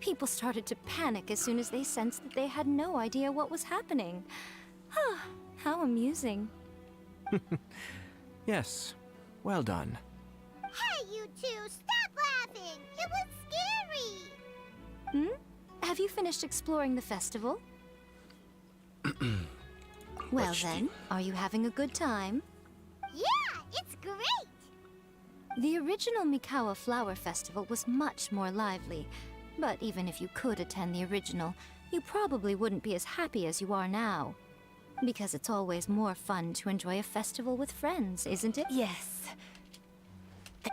People started to panic as soon as they sensed that they had no idea what was happening. How amusing. Yes, well done. Hey, you two, stop laughing! It was scary! Have you finished exploring the festival? Well then, are you having a good time? Yeah, it's great! The original Mikawa Flower Festival was much more lively, but even if you could attend the original, you probably wouldn't be as happy as you are now. Because it's always more fun to enjoy a festival with friends, isn't it? Yes.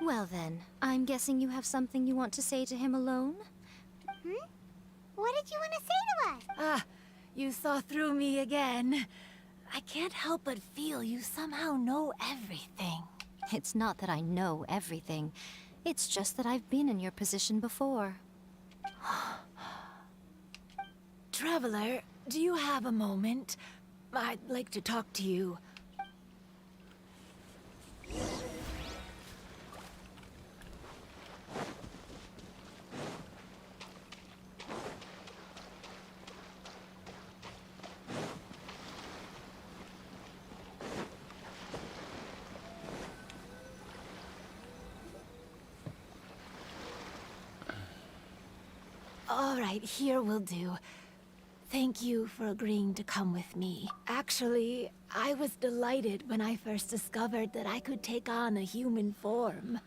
Well then, I'm guessing you have something you want to say to him alone? What did you want to say to us? Ah, you saw through me again. I can't help but feel you somehow know everything. It's not that I know everything. It's just that I've been in your position before. Traveler, do you have a moment? I'd like to talk to you. All right, here will do. Thank you for agreeing to come with me. Actually, I was delighted when I first discovered that I could take on a human form.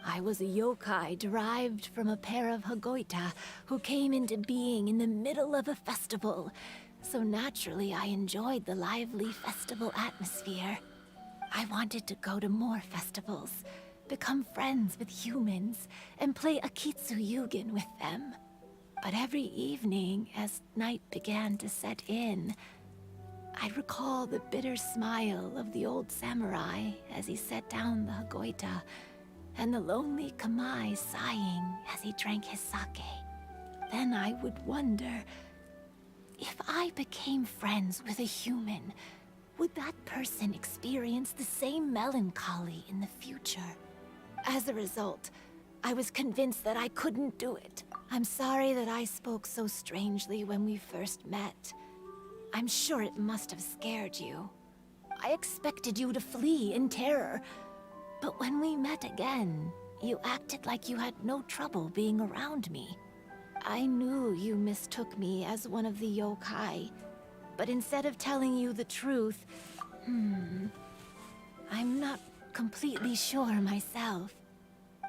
I was a yokai derived from a pair of Hagoita who came into being in the middle of a festival. So naturally, I enjoyed the lively festival atmosphere. I wanted to go to more festivals, become friends with humans, and play Akitsu Yugen with them. But every evening, as night began to set in, I'd recall the bitter smile of the old samurai as he set down the Hagoita, and the lonely Kamai sighing as he drank his sake. Then I would wonder, if I became friends with a human, would that person experience the same melancholy in the future? As a result, I was convinced that I couldn't do it. I'm sorry that I spoke so strangely when we first met. I'm sure it must have scared you. I expected you to flee in terror. But when we met again, you acted like you had no trouble being around me. I knew you mistook me as one of the yokai. But instead of telling you the truth, I'm not completely sure myself.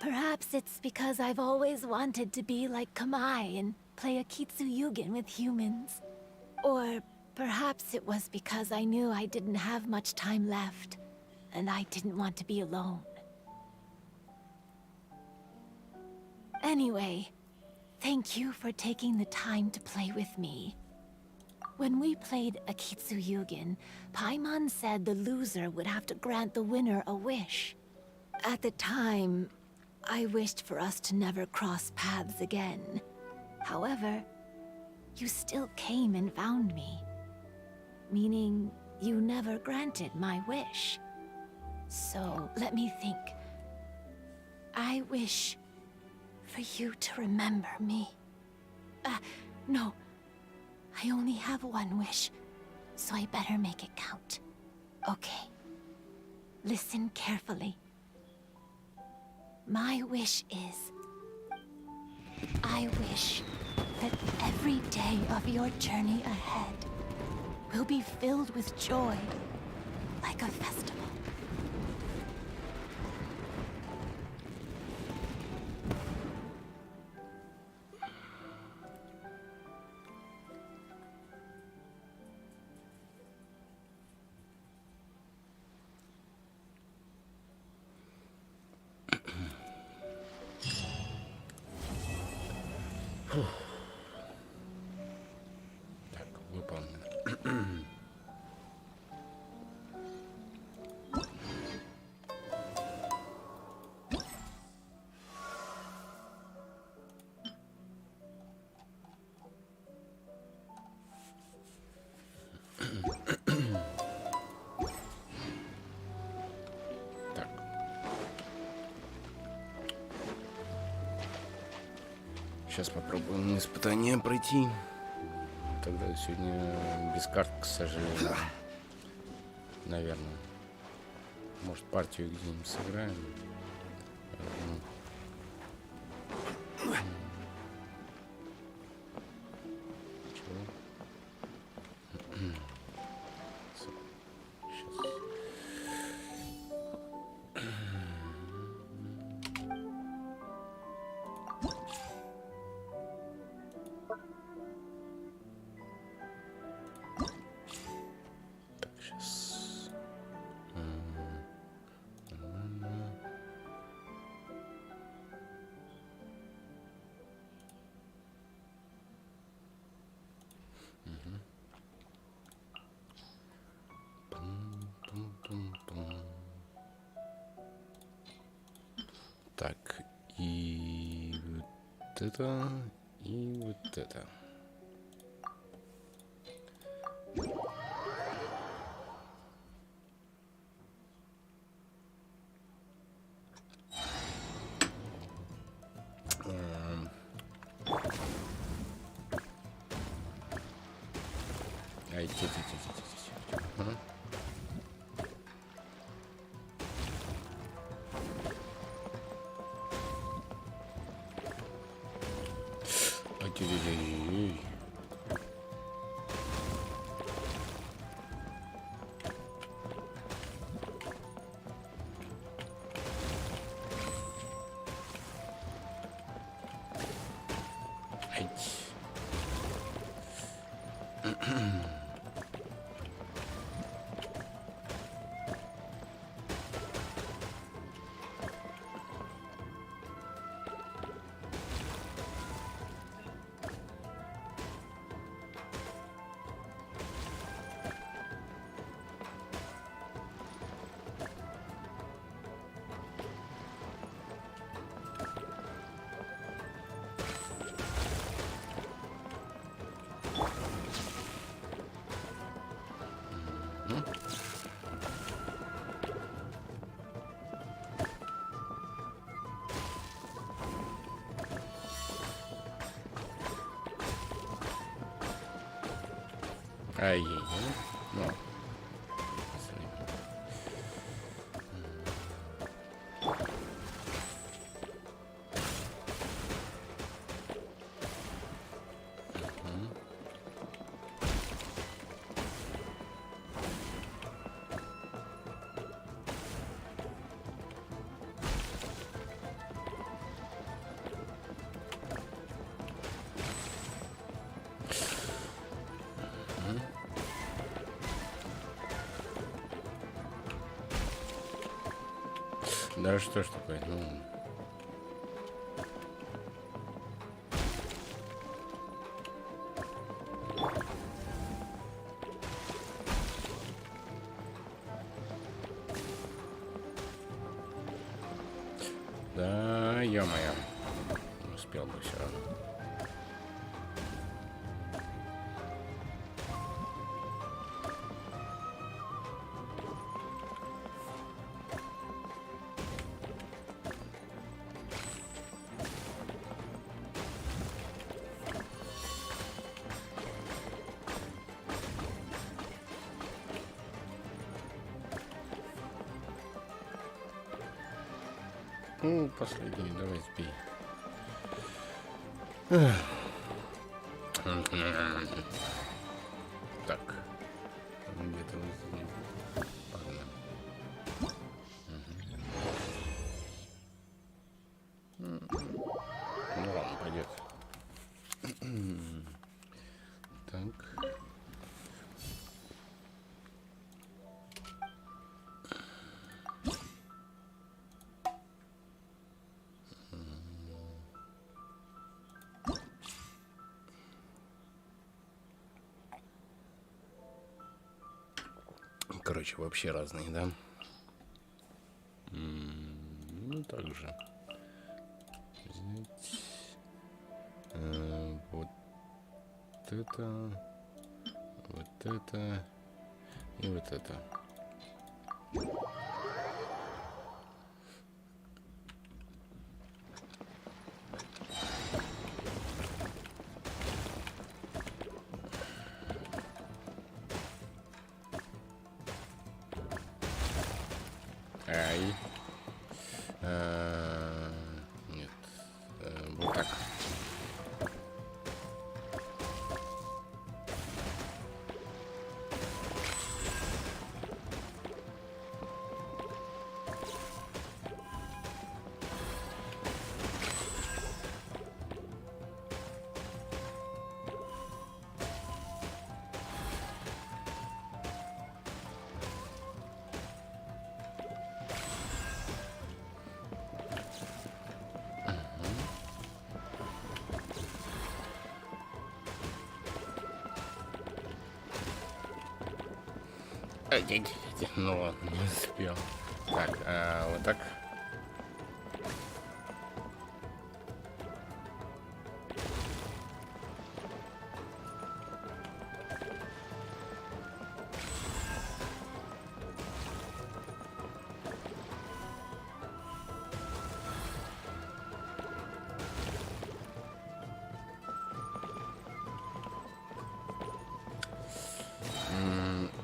Perhaps it's because I've always wanted to be like Kamai and play Akitsu Yugen with humans. Or perhaps it was because I knew I didn't have much time left, and I didn't want to be alone. Anyway, thank you for taking the time to play with me. When we played Akitsu Yugen, Paimon said the loser would have to grant the winner a wish. At the time, I wished for us to never cross paths again. However, you still came and found me. Meaning, you never granted my wish. So, let me think. I wish for you to remember me. No. I only have one wish, so I better make it count. Okay. Listen carefully. My wish is, I wish that every day of your journey ahead will be filled with joy, like a festival. Так, выполнено. Так. Сейчас попробуем испытание пройти. Тогда сегодня без карт, к сожалению. Наверное. Может, партию где-нибудь сыграем. Так, и вот это, и вот это. Ай, ага. Ай-яй-яй-яй-яй. Ай. Ай-яй-яй. Ну. Да что ж такое, ну... Да, ё-моё. Не успел бы все равно. Ну, последний, давай сбей. Так. Где-то вот здесь. Погнали. Ну ладно, пойдет. Так. Короче, вообще разные, да? Ну, также. Взять. Вот это. Вот это. И вот это. Ай. Нет. Вот так. Ну ладно, не успел. Так, вот так.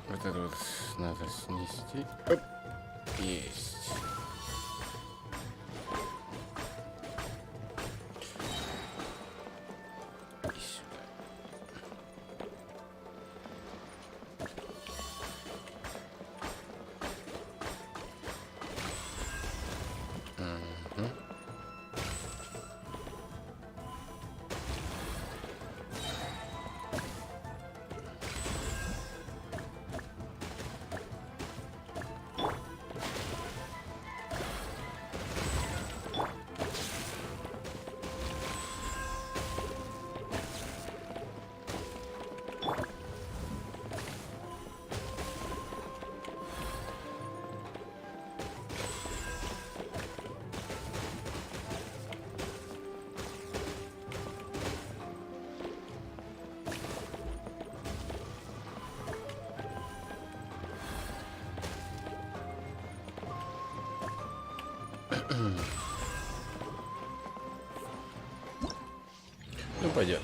Вот это вот надо снести. Оп. Есть. И сюда. Угу. Ну, пойдет.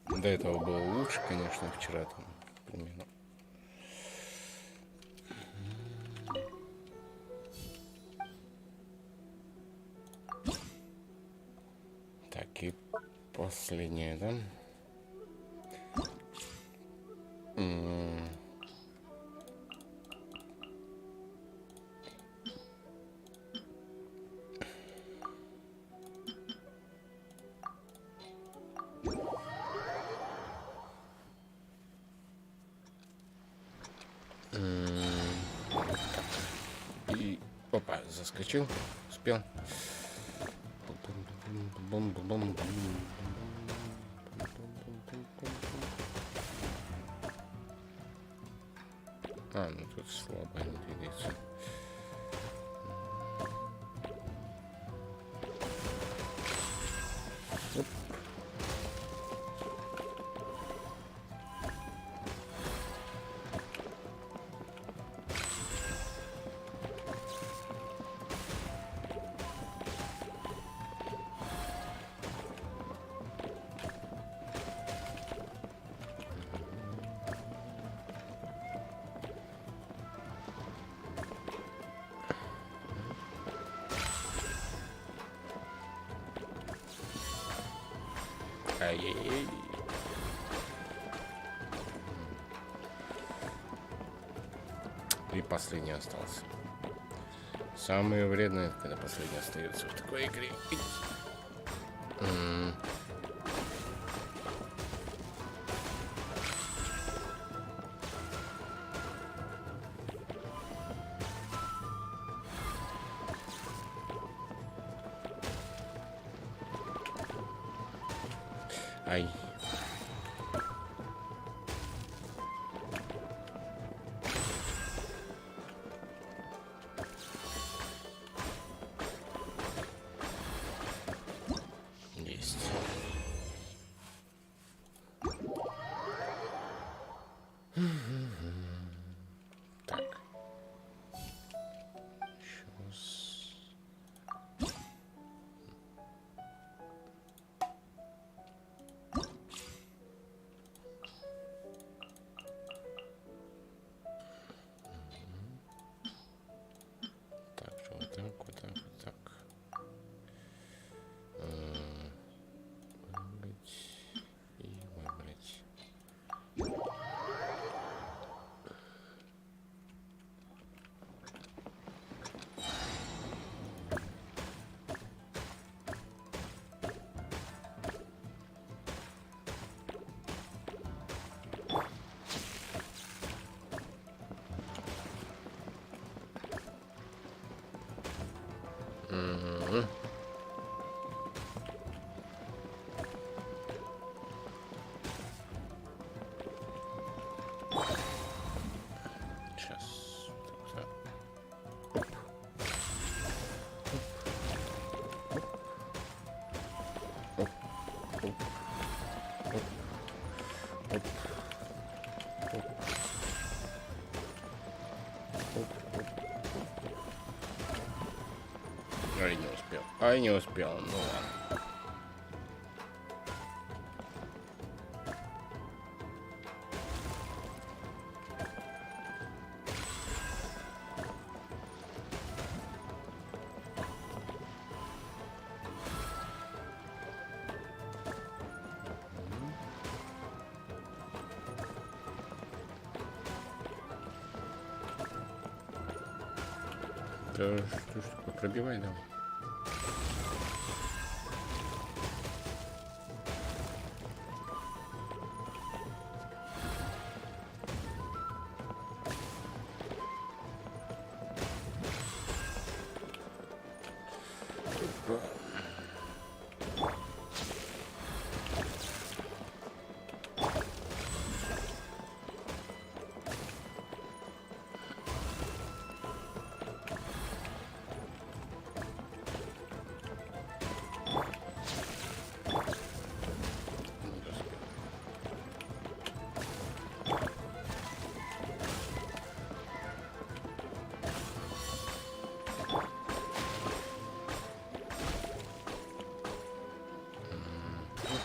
До этого было лучше, конечно, вчера там, примерно. Так, и последнее, да? И опа, заскочил, успел. А, ну тут слабо не двигается. Оп. Ай-яй-яй. И последний остался. Самое вредное, это когда последний остается в такой игре. Ай. Есть. Так. Сейчас. Так, что вот так, вот так, вот так. Выбрать и выбрать. Сейчас. Так, так. Оп. Оп. Оп. Оп. Оп. Оп. Оп. Оп. Ай, не успел. Ай, не успел. Ну ладно. Да что ж такое, пробивай давай.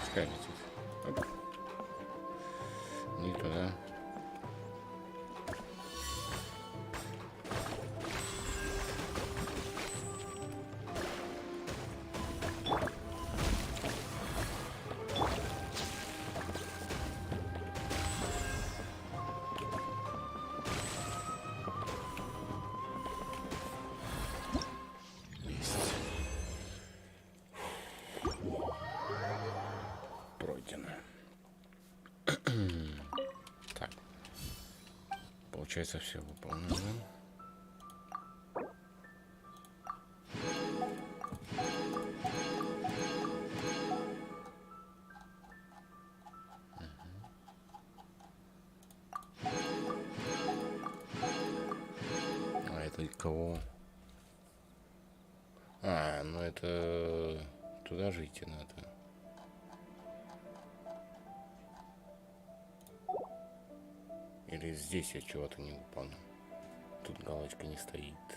Пускай летит. Оп. Не туда. Пройдено. Так. Получается, все выполнено. А это кого? А, ну это туда же идти надо. Или здесь я чего-то не выполнил. Тут галочка не стоит. —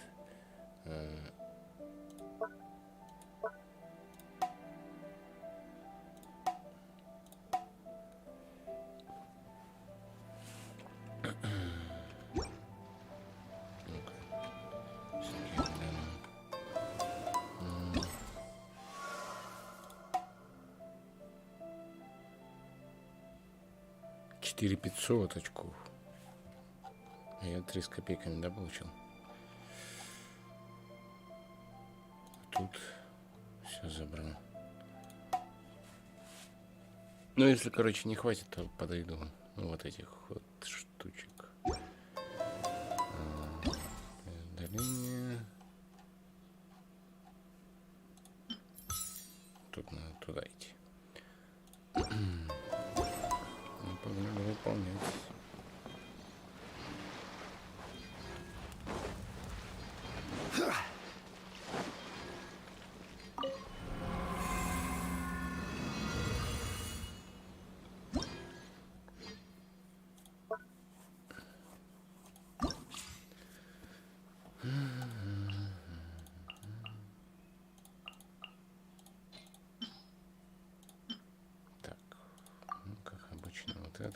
4500 очков. А я 3 с копейками, да, получил? Тут все забрал. Ну, если, короче, не хватит, то подойду. Ну, вот этих вот штучек. Удаление. Тут надо туда идти. Ну, погнали выполнять.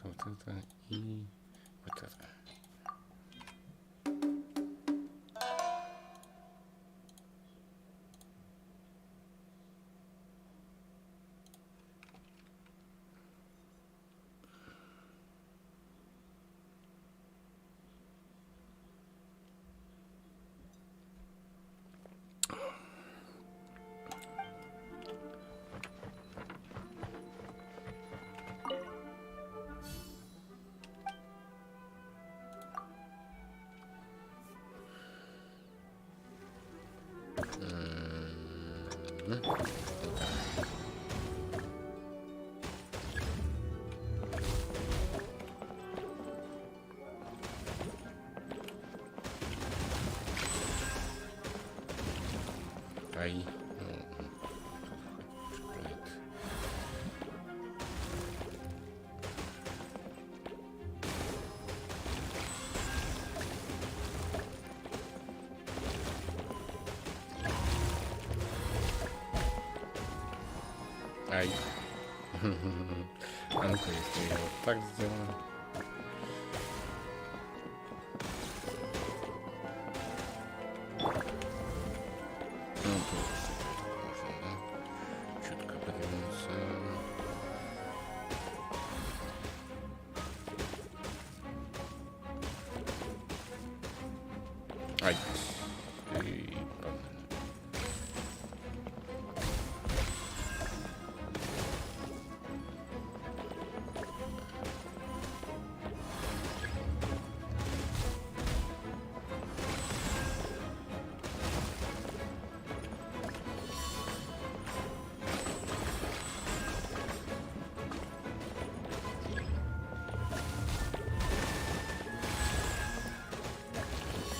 вот это и вот это. Ай. Ай. А ну-ка, если я вот так сделаю. Ну, тут можно, да? Чутко подвинуться. Ай. И погнали.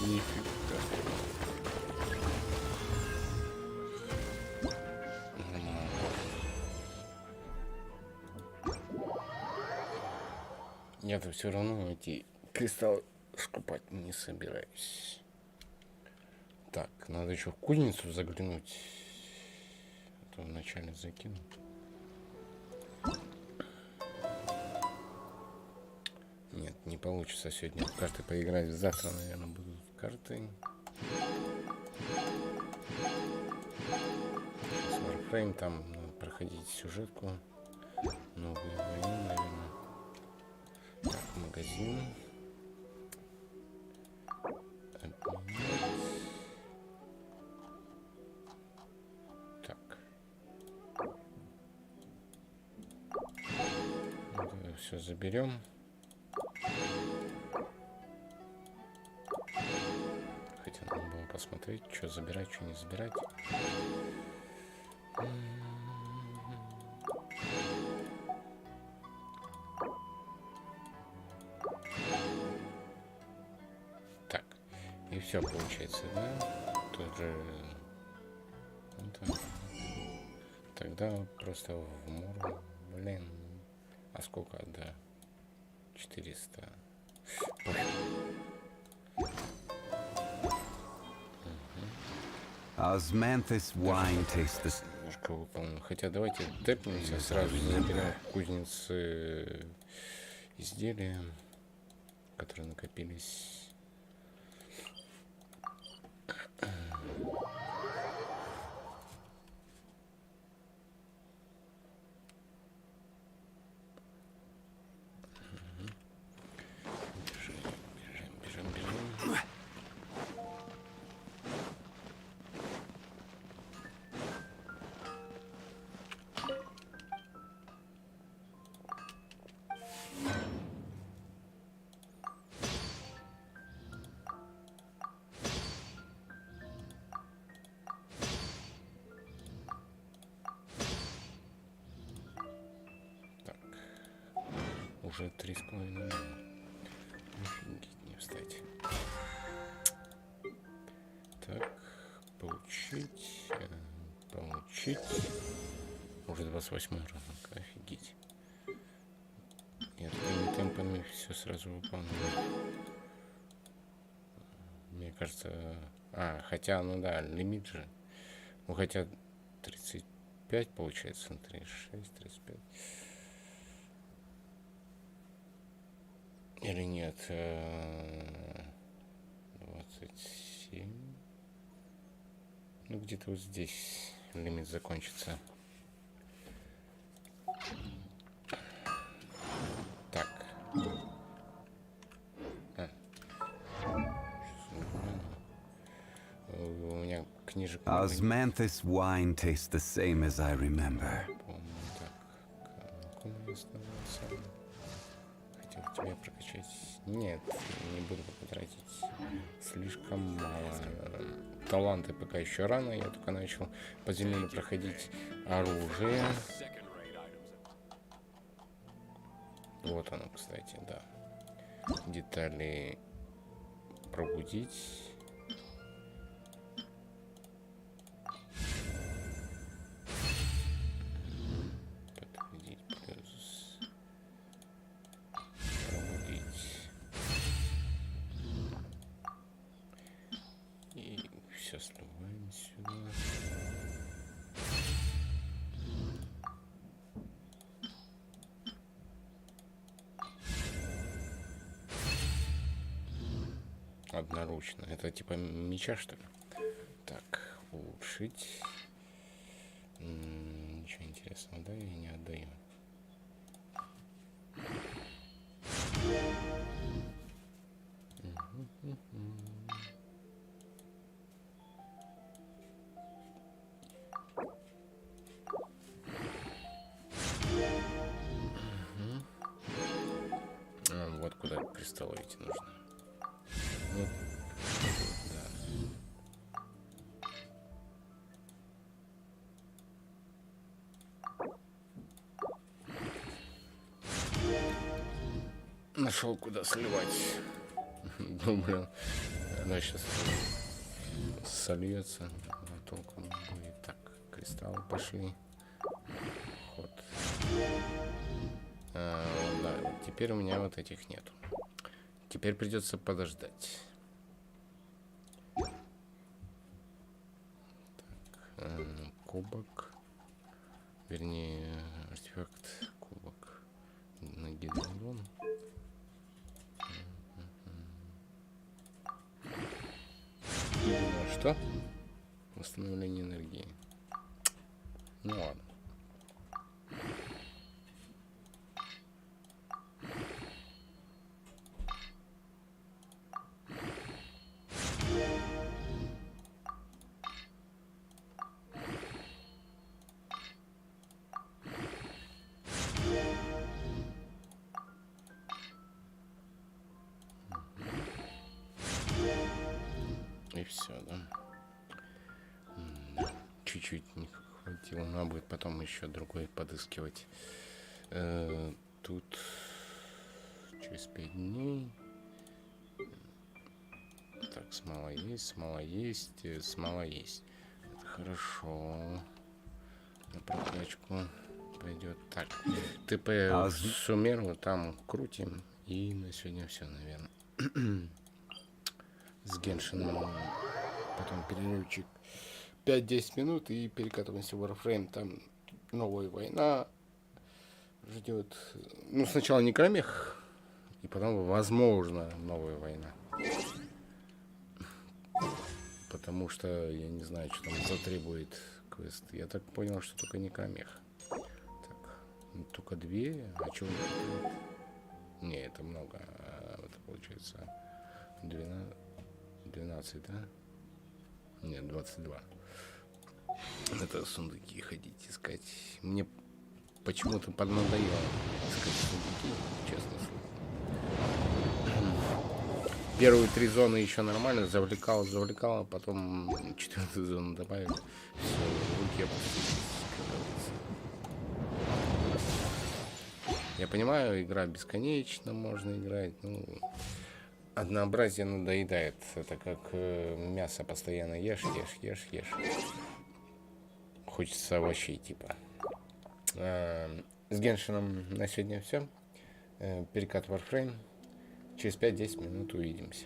Нифига. Я-то все равно эти кристаллы скупать не собираюсь. Так, надо еще в кузницу заглянуть. А то вначале закину. Нет, не получится сегодня в карты поиграть. Завтра, наверное, будут карты. С Warframe там надо проходить сюжетку. Новую войну, наверное. Так, магазин. Обменять. Так. Все заберем. Хотя надо было посмотреть, что забирать, что не забирать. Так, и все получается, да? Тут же... Это... Тогда просто в мору. Блин. А сколько? Да. 400. Osmanthus wine tastes. Немножко выполнил. Хотя давайте тэпнемся, сразу заберем в кузнице изделия, которые накопились. Уже 3,5. Офигеть, не встать. Так, получить. Получить. Уже 28 ранг. Офигеть. Я такими темпами все сразу выполняю. Мне кажется... А, хотя, ну да, лимит же. Ну, хотя 35 получается. 36, 35. Или нет? 27. Ну, где-то вот здесь лимит закончится. Так. У меня книжек... Osmanthus wine tastes the same as I remember. Хотел тебя прокачать. Нет, не буду пока тратить. Слишком мало. Таланты пока еще рано. Я только начал по земле проходить оружие. Вот оно, кстати, да. Детали пробудить. Подтвердить плюс. Пробудить. И все сливаем сюда. Одноручно. Это типа меча, что ли? Так, улучшить. Ничего интересного, да? Я не отдаю. Вот куда кристаллы эти нужны. Вот, да. Нашел, куда сливать. Думаю, она сейчас сольется, а толком не будет. Так, кристаллы пошли. Ход. Да, теперь у меня вот этих нету. Теперь придется подождать. Так, кубок. Вернее, артефакт кубок. На гидрон. Что? Восстановление энергии. Ну ладно. И все, да. Чуть-чуть не хватило. Надо будет потом еще другой подыскивать. Тут через 5 дней. Так, смола есть, смола есть, смола есть. Это хорошо. На прокачку пойдет. Так, ТП суммирую, там крутим. И на сегодня все, наверное. С геншином. Потом перерывчик 5-10 минут и перекатываемся в Warframe. Там новая война ждет. Ну, сначала некромех, и потом, возможно, новая война. Потому что я не знаю, что там затребует квест. Я так понял, что только некромех. Так, только 2. А что? Не, это много. Это получается 12, да? Нет, 22. Это сундуки ходить искать. Мне почему-то поднадоело искать сундуки, честно слово. Первые 3 зоны еще нормально, завлекал, а потом 4-ю зону добавил. Все, руки опустились, как говорится. Я понимаю, игра бесконечно, можно играть, ну... Однообразие надоедает. Это как мясо постоянно ешь. Хочется овощей, типа. С геншином на сегодня все. Перекат Warframe. Через 5-10 минут увидимся.